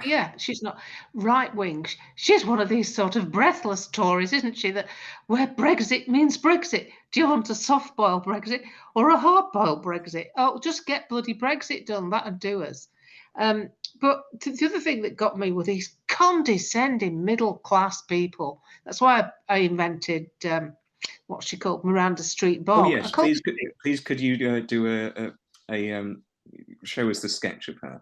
Yeah, she's not right wing. She's one of these sort of breathless Tories, isn't she? That where Brexit means Brexit. Do you want a soft boiled Brexit or a hard boiled Brexit? Oh, just get bloody Brexit done. That'd do us. But the other thing that got me were these condescending middle class people. That's why I invented what she called Miranda Street Bog. Oh yes, please could you do a show us the sketch of her?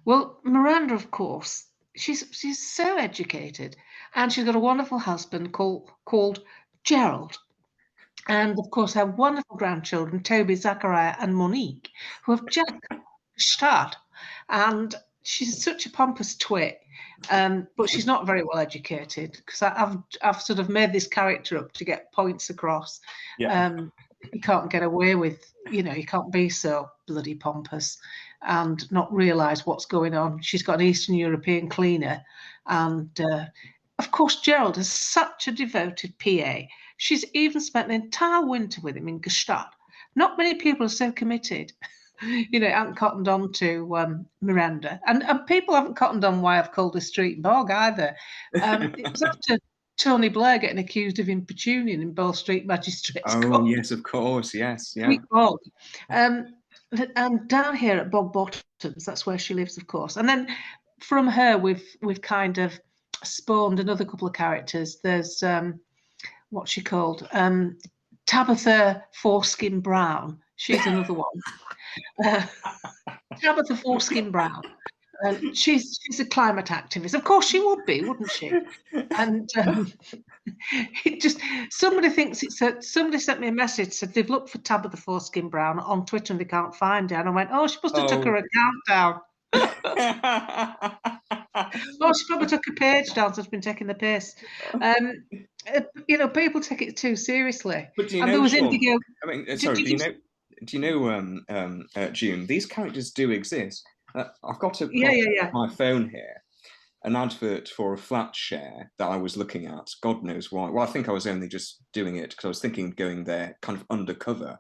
Well, Miranda, of course, she's so educated, and she's got a wonderful husband called Gerald, and of course her wonderful grandchildren Toby, Zachariah, and Monique, who have just started. And she's such a pompous twit, but she's not very well educated, because I've sort of made this character up to get points across. You can't get away with, you can't be so bloody pompous and not realise what's going on. She's got an Eastern European cleaner, and of course Gerald is such a devoted PA. She's even spent the entire winter with him in Gstaad. Not many people are so committed. Haven't cottoned on to Miranda, and people haven't cottoned on why I've called her Street Bog either. It was after Tony Blair getting accused of importuning in Bow Street Magistrates Court. Oh yes, of course, yes, yeah. Street Bog. And down here at Bog Bottoms, that's where she lives, of course. And then from her, we've kind of spawned another couple of characters. There's what's she called? Tabitha Foreskin Brown. She's another one. Tabitha Foreskin Brown. She's a climate activist. Of course she would be, wouldn't she? And it just, somebody sent me a message, said they've looked for Tabitha Foreskin Brown on Twitter and they can't find her. And I went, oh, she must have took her account down. Oh, she probably took a page down, so it's been taking the piss. People take it too seriously. But do you and know, there was Sean, Indigo. I mean, sorry, do you know, June, these characters do exist. I've got my phone here, an advert for a flat share that I was looking at. God knows why. Well, I think I was only just doing it because I was thinking of going there kind of undercover.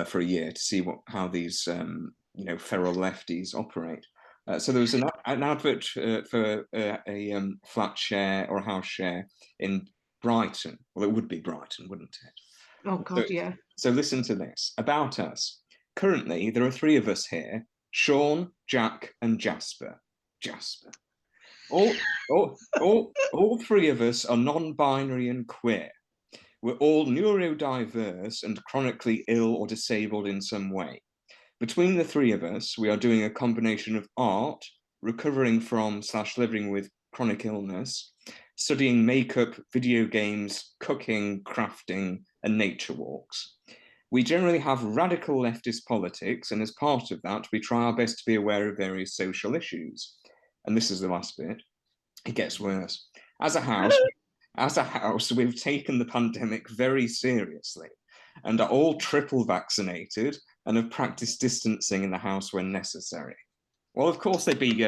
for a year to see how these feral lefties operate. So there was an advert for a flat share or a house share in Brighton. Well, it would be Brighton, wouldn't it? Oh God, yeah. So listen to this about us. Currently, there are 3 of us here: Sean, Jack, and Jasper. Jasper. All 3 of us are non-binary and queer. We're all neurodiverse and chronically ill or disabled in some way. Between the 3 of us, we are doing a combination of art, recovering from / living with chronic illness, studying makeup, video games, cooking, crafting, and nature walks. We generally have radical leftist politics, and as part of that, we try our best to be aware of various social issues. And this is the last bit. It gets worse. As a house, we've taken the pandemic very seriously and are all triple vaccinated and have practiced distancing in the house when necessary. Well, of course, they'd be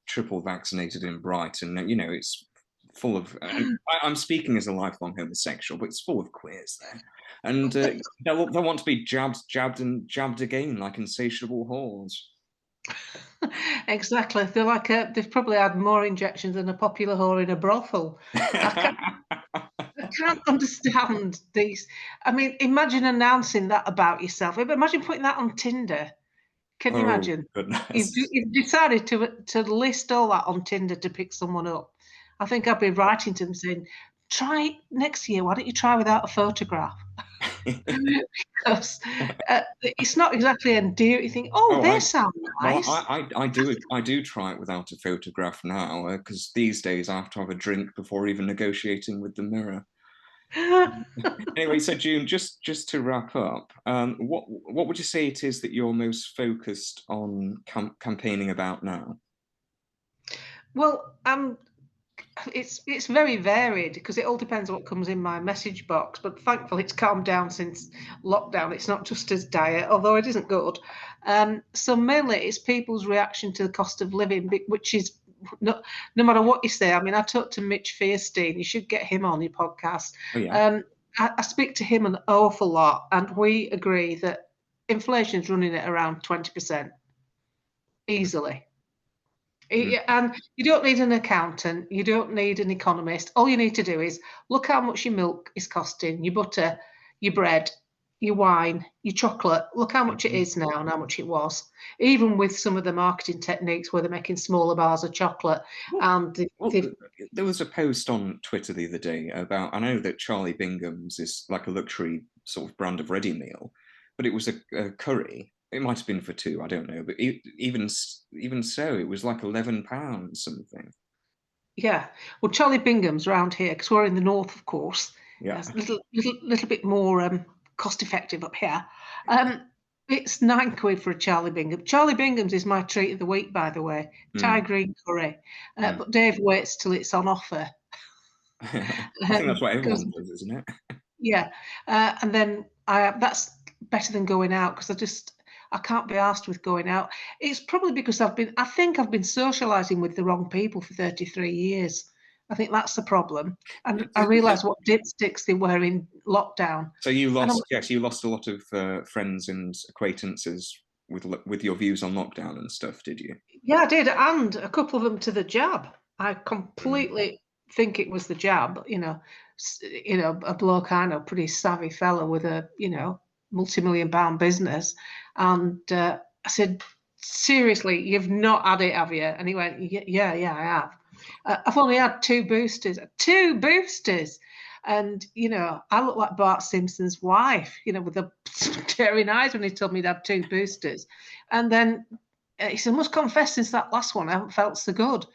triple vaccinated in Brighton. It's full of, I'm speaking as a lifelong homosexual, but it's full of queers there. And they'll want to be jabbed and jabbed again like insatiable whores. Exactly. They're like they've probably had more injections than a popular whore in a brothel. I can't understand these. I mean, imagine announcing that about yourself. Imagine putting that on Tinder. Can you imagine? You've decided to list all that on Tinder to pick someone up. I think I'd be writing to them saying, try next year. Why don't you try without a photograph? Because it's not exactly endearing. You think, they sound nice. Well, I do try it without a photograph now, because these days I have to have a drink before even negotiating with the mirror. Anyway, so June, just to wrap up, what would you say it is that you're most focused on campaigning about now? Well, it's very varied because it all depends on what comes in my message box. But thankfully, it's calmed down since lockdown. It's not just as dire, although it isn't good. So mainly, it's people's reaction to the cost of living, which is no matter what you say. I mean, I talked to Mitch Fierstein. You should get him on your podcast. Oh, yeah. I speak to him an awful lot, and we agree that inflation is running at around 20% easily. And you don't need an accountant, you don't need an economist. All you need to do is look how much your milk is costing, your butter, your bread, your wine, your chocolate. Look how much it is now and how much it was. Even with some of the marketing techniques where they're making smaller bars of chocolate. There was a post on Twitter the other day about, I know that Charlie Bingham's is like a luxury sort of brand of ready meal, but it was a curry. It might have been for 2, I don't know. But even so, it was like £11 something. Yeah. Well, Charlie Bingham's around here because we're in the north, of course. Yeah. It's a little bit more cost effective up here. It's £9 for a Charlie Bingham. Charlie Bingham's is my treat of the week, by the way. Thai green curry. But Dave waits till it's on offer. I think that's what everyone does, isn't it? Yeah. And then that's better than going out because I can't be asked with going out. It's probably because I think I've been socialising with the wrong people for 33 years. I think that's the problem. And I realised what dipsticks they were in lockdown. So you lost a lot of friends and acquaintances with your views on lockdown and stuff, did you? Yeah, I did. And a couple of them to the jab. I completely think it was the jab, a bloke I know, pretty savvy fella with a, multi-million-pound business. And I said, seriously, you've not had it, have you? And he went, yeah, I have. I've only had 2 boosters. 2 boosters! And, I look like Bart Simpson's wife, with the staring eyes when he told me he'd had 2 boosters. And then he said, I must confess, since that last one, I haven't felt so good.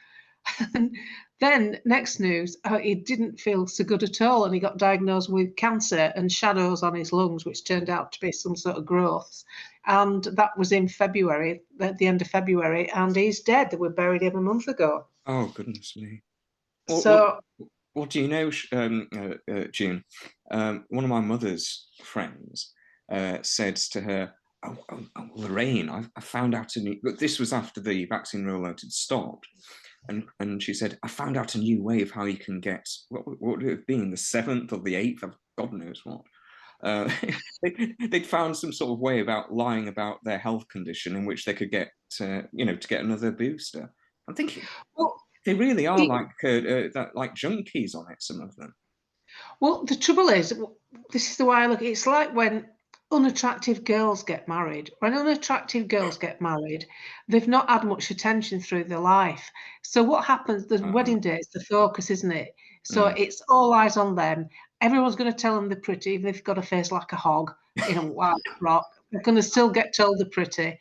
And then next news, he didn't feel so good at all, and he got diagnosed with cancer and shadows on his lungs, which turned out to be some sort of growths. And that was in February, at the end of February, and he's dead. We buried him a month ago. Oh, goodness me. So, what do you know, June? One of my mother's friends said to her, oh, Lorraine, I found out this was after the vaccine rollout had stopped. And she said, I found out a new way of how you can get, what would it have been, the 7th or the 8th of God knows what, they'd found some sort of way about lying about their health condition in which they could get, to get another booster. I'm thinking, Well, they really are like junkies on it, some of them. Well, the trouble is, this is the way I look. It's like when unattractive girls get married. When unattractive girls get married, they've not had much attention through their life. So what happens? The wedding day is the focus, isn't it? So it's all eyes on them. Everyone's going to tell them they're pretty, even if they've got a face like a hog in a white frock. They're going to still get told they're pretty,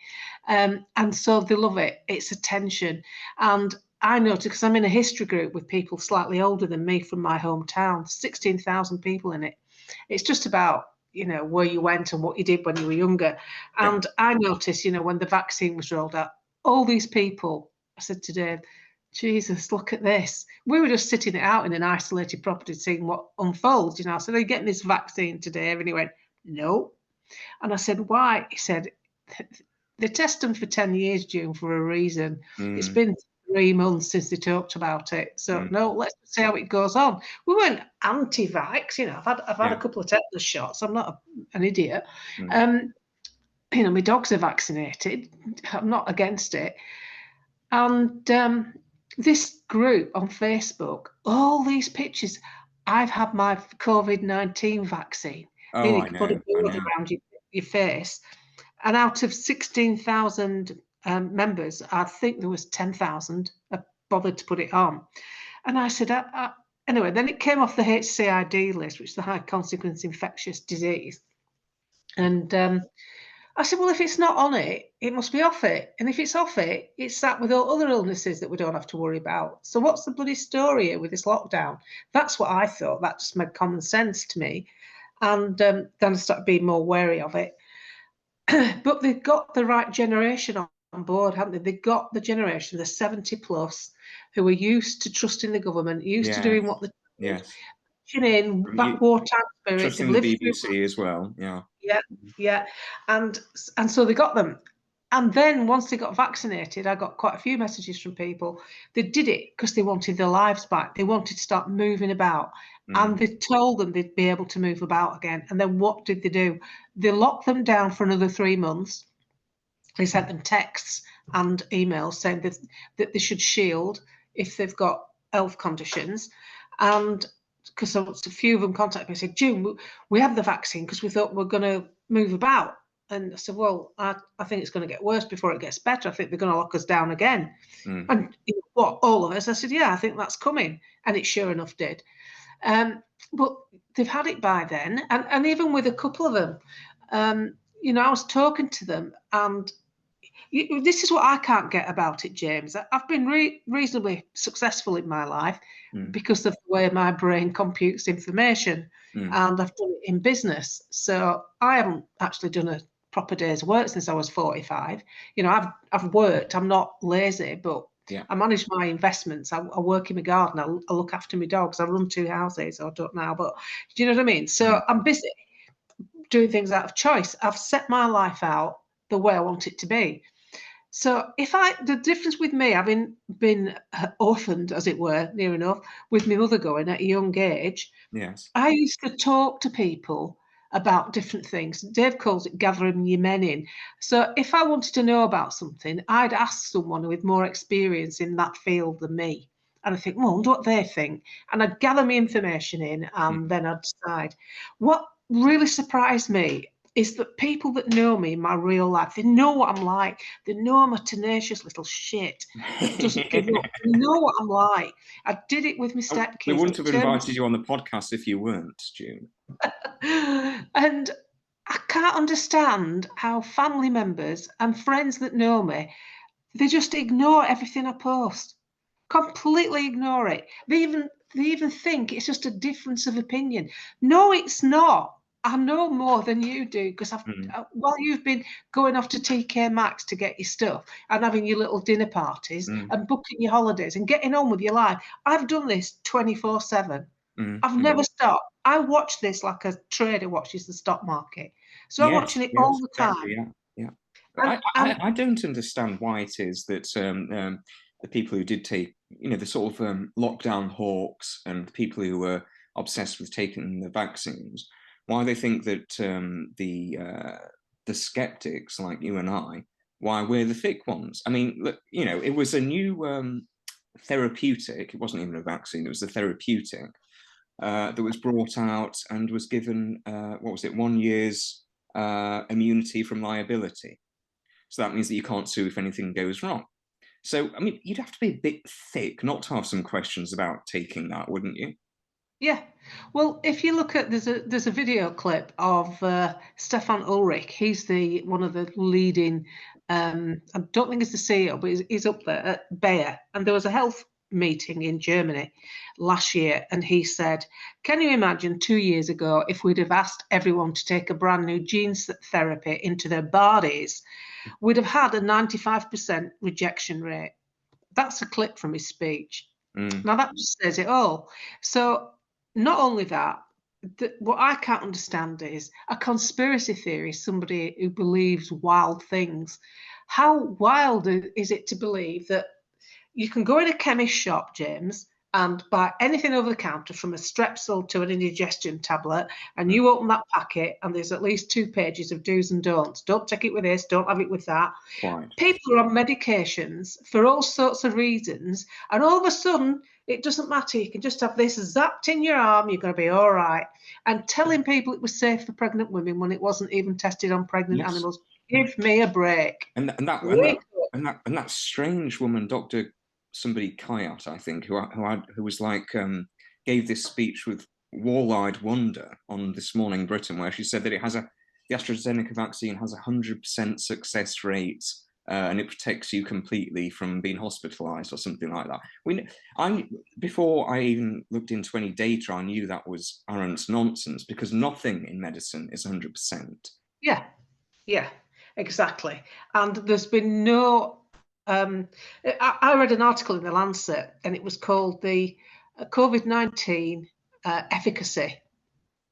and so they love it. It's attention, and I noticed, because I'm in a history group with people slightly older than me from my hometown, 16,000 people in it. It's just about, where you went and what you did when you were younger. And I noticed, when the vaccine was rolled out, all these people, I said to Dave, Jesus, look at this. We were just sitting it out in an isolated property seeing what unfolds. I said, are you getting this vaccine today? And he went, no. And I said, why? He said, they test them for 10 years, June, for a reason. It's been 3 months since they talked about it. So no, let's see how it goes on. We weren't anti-vax, I've had a couple of tetanus shots. I'm not an idiot. My dogs are vaccinated. I'm not against it. And this group on Facebook, all these pictures, I've had my COVID-19 vaccine. You can put a board around your face. And out of 16,000 members, I think there was 10,000 bothered to put it on. And I said, anyway, then it came off the HCID list, which is the high consequence infectious disease. And I said, well, if it's not on it, it must be off it. And if it's off it, it's sat with all other illnesses that we don't have to worry about. So what's the bloody story here with this lockdown? That's what I thought. That just made common sense to me. And then I started being more wary of it. But they've got the right generation on board, haven't they? They've got the generation, the 70 plus, who are used to trusting the government, used to doing what they're in that wartime spirit. Trusting the BBC as well. Yeah. And so they got them. And then once they got vaccinated, I got quite a few messages from people. They did it because they wanted their lives back. They wanted to start moving about. And they told them they'd be able to move about again. And then what did they do? They locked them down for another 3 months. They sent them texts and emails saying that they should shield if they've got health conditions. And because a few of them contacted me and said, June, we have the vaccine because we thought we're going to move about. And I said, well, I think it's going to get worse before it gets better. I think they're going to lock us down again. And what, all of us? I said, yeah, I think that's coming. And it sure enough did. But they've had it by then. And even with a couple of them, I was talking to them, and this is what I can't get about it, James. I've been reasonably successful in my life because of the way my brain computes information, and I've done it in business. So I haven't actually done a proper day's work since I was 45. I've worked. I'm not lazy, but I manage my investments. I work in my garden. I look after my dogs. I run 2 houses. I don't now, but do you know what I mean? So I'm busy doing things out of choice. I've set my life out the way I want it to be. So the difference with me, having been orphaned, as it were, near enough, with my mother going at a young age, I used to talk to people about different things. Dave calls it gathering your men in. So if I wanted to know about something, I'd ask someone with more experience in that field than me. And I think, well, I wonder what they think. And I'd gather my information in, and then I'd decide. What really surprised me is that people that know me in my real life, they know what I'm like. They know I'm a tenacious little shit that doesn't give up. They know what I'm like. I did it with my stepkids. We wouldn't have invited you on the podcast if you weren't, June. And I can't understand how family members and friends that know me, they just ignore everything I post. Completely ignore it. They even think it's just a difference of opinion. No, it's not. I know more than you do because while you've been going off to TK Maxx to get your stuff and having your little dinner parties and booking your holidays and getting on with your life, I've done this 24/7. I've never stopped. I watch this like a trader watches the stock market. So I'm watching it all the time. I don't understand why it is that the people who did take, the sort of lockdown hawks and the people who were obsessed with taking the vaccines why they think that the skeptics like you and I, why we're the thick ones. I mean, look, you know, it was a new therapeutic. It wasn't even a vaccine. It was a therapeutic that was brought out and was given, what was it, 1 year's immunity from liability. So that means that you can't sue if anything goes wrong. So, I mean, you'd have to be a bit thick not to have some questions about taking that, wouldn't you? Yeah. Well, if you look at, there's a video clip of Stefan Ulrich. He's one of the leading, I don't think he's the CEO, but he's up there at Bayer. And there was a health meeting in Germany last year, and he said, can you imagine 2 years ago if we'd have asked everyone to take a brand new gene therapy into their bodies, we'd have had a 95% rejection rate. That's a clip from his speech. Now that just says it all. So not only that, what I can't understand is a conspiracy theory, somebody who believes wild things. How wild is it to believe that you can go in a chemist shop, James, and buy anything over the counter, from a Strepsil to an indigestion tablet, and you open that packet and there's at least 2 pages of do's and don'ts. Don't take it with this, don't have it with that. Right. People are on medications for all sorts of reasons, and all of a sudden it doesn't matter. You can just have this zapped in your arm, you're going to be all right. And telling people it was safe for pregnant women when it wasn't even tested on pregnant animals. Give me a break. And that strange woman, Dr. somebody Kayat, I think, who was like, gave this speech with wall-eyed wonder on This Morning Britain, where she said that the AstraZeneca vaccine has 100% success rate, and it protects you completely from being hospitalized or something like that. Before I even looked into any data, I knew that was arrant nonsense, because nothing in medicine is 100%. Yeah, exactly. And there's been no I read an article in the Lancet, and it was called the COVID-19 efficacy.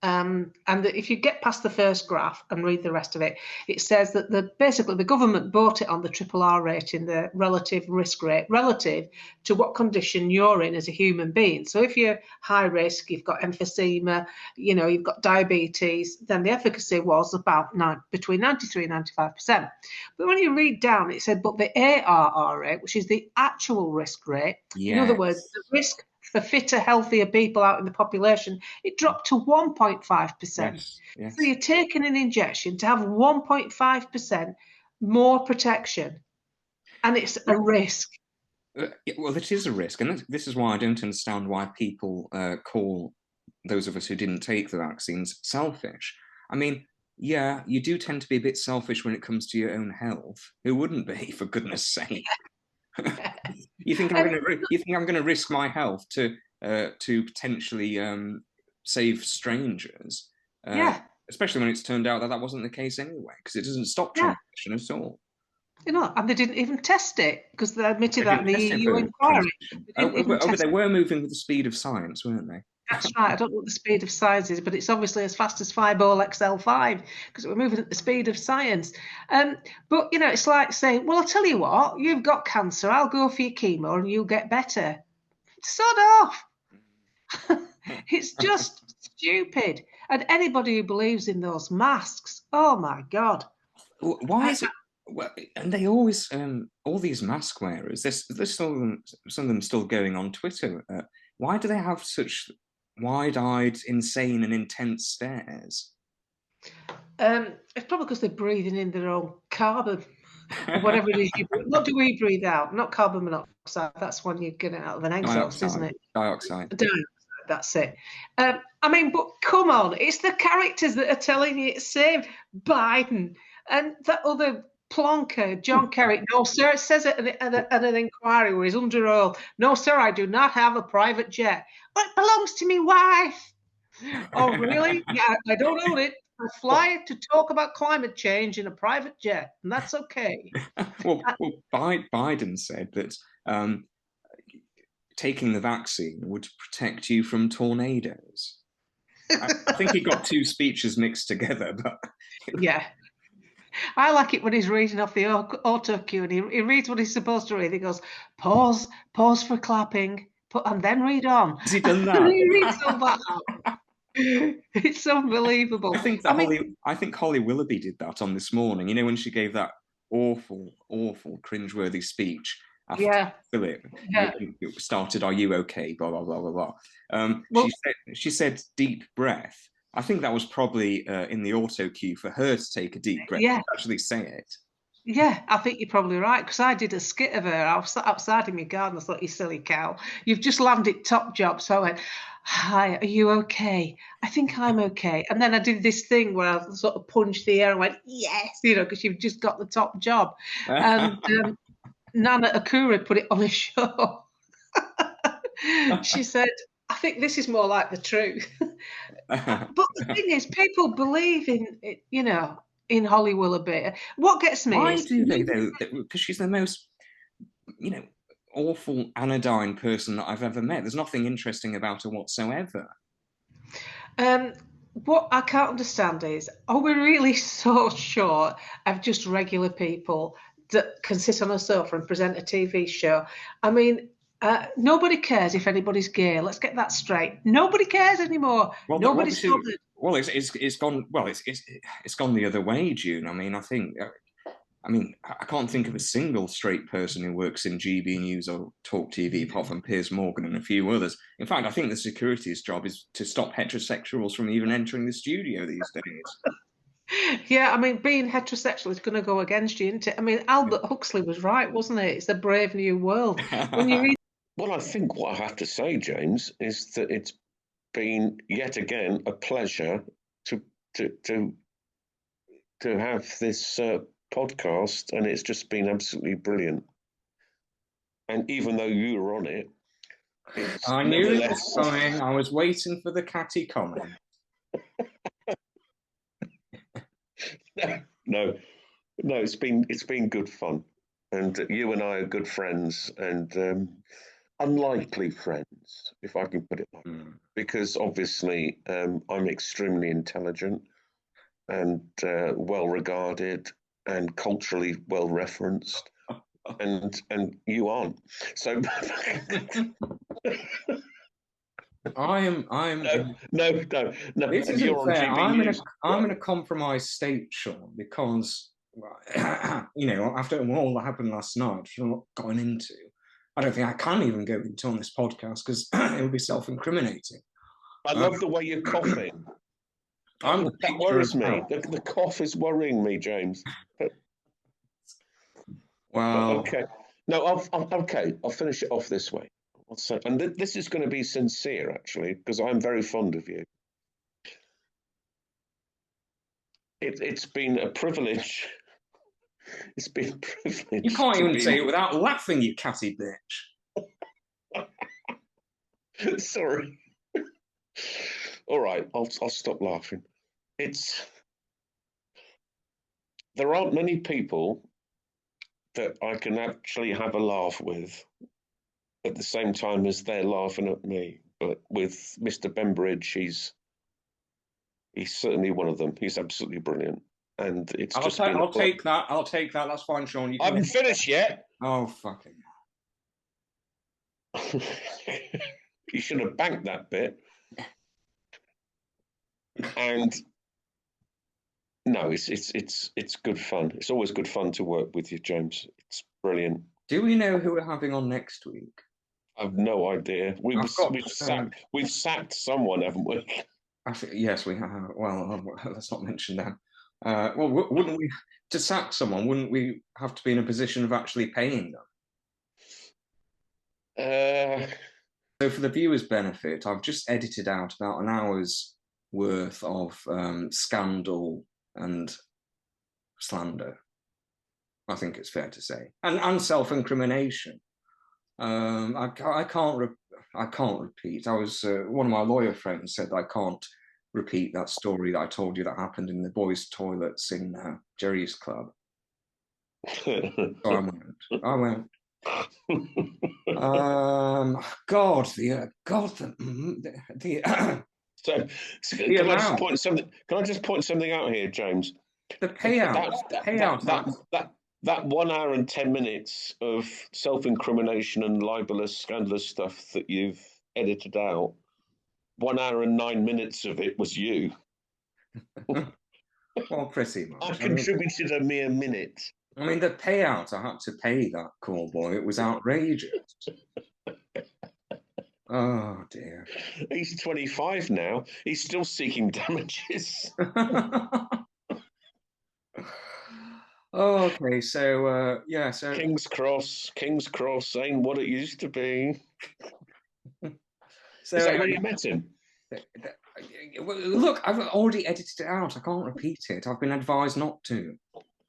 And if you get past the first graph and read the rest of it, it says that basically the government bought it on the RRR rating, the relative risk rate, relative to what condition you're in as a human being. So if you're high risk, you've got emphysema, you've got diabetes, then the efficacy was about between 93 and 95%. But when you read down, it said, but the ARR rate, which is the actual risk rate, in other words, the risk for fitter, healthier people out in the population, it dropped to 1.5%. Yes. So you're taking an injection to have 1.5% more protection, and it's a risk. Well, it is a risk, and this is why I don't understand why people call those of us who didn't take the vaccines selfish. I mean, yeah, you do tend to be a bit selfish when it comes to your own health. Who wouldn't be, for goodness sake? You think I'm going to risk my health to potentially save strangers? Especially when it's turned out that wasn't the case anyway, because it doesn't stop transmission at all. And they didn't even test it, because they admitted that in the EU inquiry. But they were moving with the speed of science, weren't they? That's right. I don't know what the speed of science is, but it's obviously as fast as 5-ball XL5, because we're moving at the speed of science. But, it's like saying, well, I'll tell you what, you've got cancer, I'll go for your chemo and you'll get better. Sod off. It's just stupid. And anybody who believes in those masks, oh, my God. Why is it? Well, and they always, all these mask wearers, there's still some of them still going on Twitter. Why do they have such wide-eyed, insane and intense stares? It's probably because they're breathing in their own carbon, or whatever it is. What do we breathe out? Not carbon monoxide. That's when you get it out of an exhaust, isn't it? Dioxide. That's it. But come on, it's the characters that are telling you it's safe. Biden and that other plonker, John Kerry. No, sir, it says it at an inquiry where he's under oath. No, sir, I do not have a private jet. But it belongs to me wife. Oh, really? Yeah, I don't own it. I fly it to talk about climate change in a private jet, and that's okay. Well, Biden said that taking the vaccine would protect you from tornadoes. I think he got 2 speeches mixed together, but yeah. I like it when he's reading off the auto cue, and he reads what he's supposed to read. He goes, pause for clapping, and then read on. Has he done that? He reads all that out. It's unbelievable. I think Holly Willoughby did that on This Morning. You know, when she gave that awful, cringeworthy speech after Philip started, "Are you okay?" Blah blah blah blah blah. She said deep breath. I think that was probably in the auto cue for her to take a deep breath and actually say it. Yeah, I think you're probably right, because I did a skit of her. I was sat outside in my garden. I thought, you silly cow, you've just landed top job. So I went, "Hi, are you okay?" "I think I'm okay." And then I did this thing where I sort of punched the air and went, "Yes," you know, because you've just got the top job. And Nana Akura put it on a show. She said, "I think this is more like the truth." But the thing is, people believe in it, you know, in Holly Willoughby. What gets me Why do they, though? Because she's the most, you know, awful anodyne person that I've ever met. There's nothing interesting about her whatsoever. What I can't understand is, are we really so short of just regular people that can sit on a sofa and present a TV show? I mean, nobody cares if anybody's gay. Let's get that straight. Nobody cares anymore. Nobody's bothered. Well, it's gone. Well, it's gone the other way, June. I mean, I can't think of a single straight person who works in GB News or Talk TV, apart from Piers Morgan and a few others. In fact, I think the security's job is to stop heterosexuals from even entering the studio these days. Yeah, I mean, being heterosexual is going to go against you, isn't it? I mean, Albert Huxley was right, wasn't it? It's a brave new world. When you read... Well, I think what I have to say, James, is that it's been yet again a pleasure to have this podcast, and it's just been absolutely brilliant. And even though you were on it, I knew it was coming. I was waiting for the catty comment. No, it's been good fun, and you and I are good friends, and unlikely friends, if I can put it like that, because obviously I'm extremely intelligent and well regarded and culturally well referenced, and you aren't. So I'm no. This isn't fair. I'm in a compromised state, Sean, because you know, after all that happened last night, which I'm not going into, I don't think I can even go into on this podcast because it would be self-incriminating. I love the way you're coughing. That worries me. The cough is worrying me, James. Well, okay. No, I'll finish it off this way. And this is going to be sincere, actually, because I'm very fond of you. It's been a privilege. It's been a privilege. You can't even say it without laughing, you catty bitch. Sorry. All right, I'll stop laughing. There aren't many people that I can actually have a laugh with at the same time as they're laughing at me. But with Mr. Bembridge, he's certainly one of them. He's absolutely brilliant. And it's I'll take that. That's fine, Sean. I haven't finished yet. Oh, fucking. You should have banked that bit. And no, it's good fun. It's always good fun to work with you, James. It's brilliant. Do we know who we're having on next week? I've no idea. We've sacked someone, haven't we? Yes, we have. Well, let's not mention that. Well, wouldn't we, to sack someone, wouldn't we have to be in a position of actually paying them? So for the viewers' benefit, I've just edited out about an hour's worth of scandal and slander. I think it's fair to say, and self-incrimination. I can't repeat. I was one of my lawyer friends said I can't repeat that story that I told you that happened in the boys' toilets in Jerry's club. So I went. God, the So can I just point something out here, James? The payout. That 1 hour and 10 minutes of self-incrimination and libelous, scandalous stuff that you've edited out 1 hour and 9 minutes of it was you. Well, pretty much. I contributed a mere minute. I mean, the payout I had to pay that call boy, it was outrageous. Oh, dear. He's 25 now. He's still seeking damages. Okay, so, yeah, so... King's Cross ain't what it used to be. So, Is that where you met him? Look, I've already edited it out. I can't repeat it. I've been advised not to.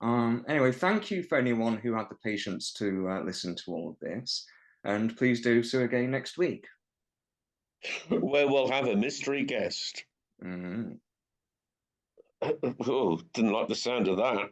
Anyway, thank you for anyone who had the patience to listen to all of this. And please do so again next week. Where we'll have a mystery guest. Mm-hmm. Oh, didn't like the sound of that.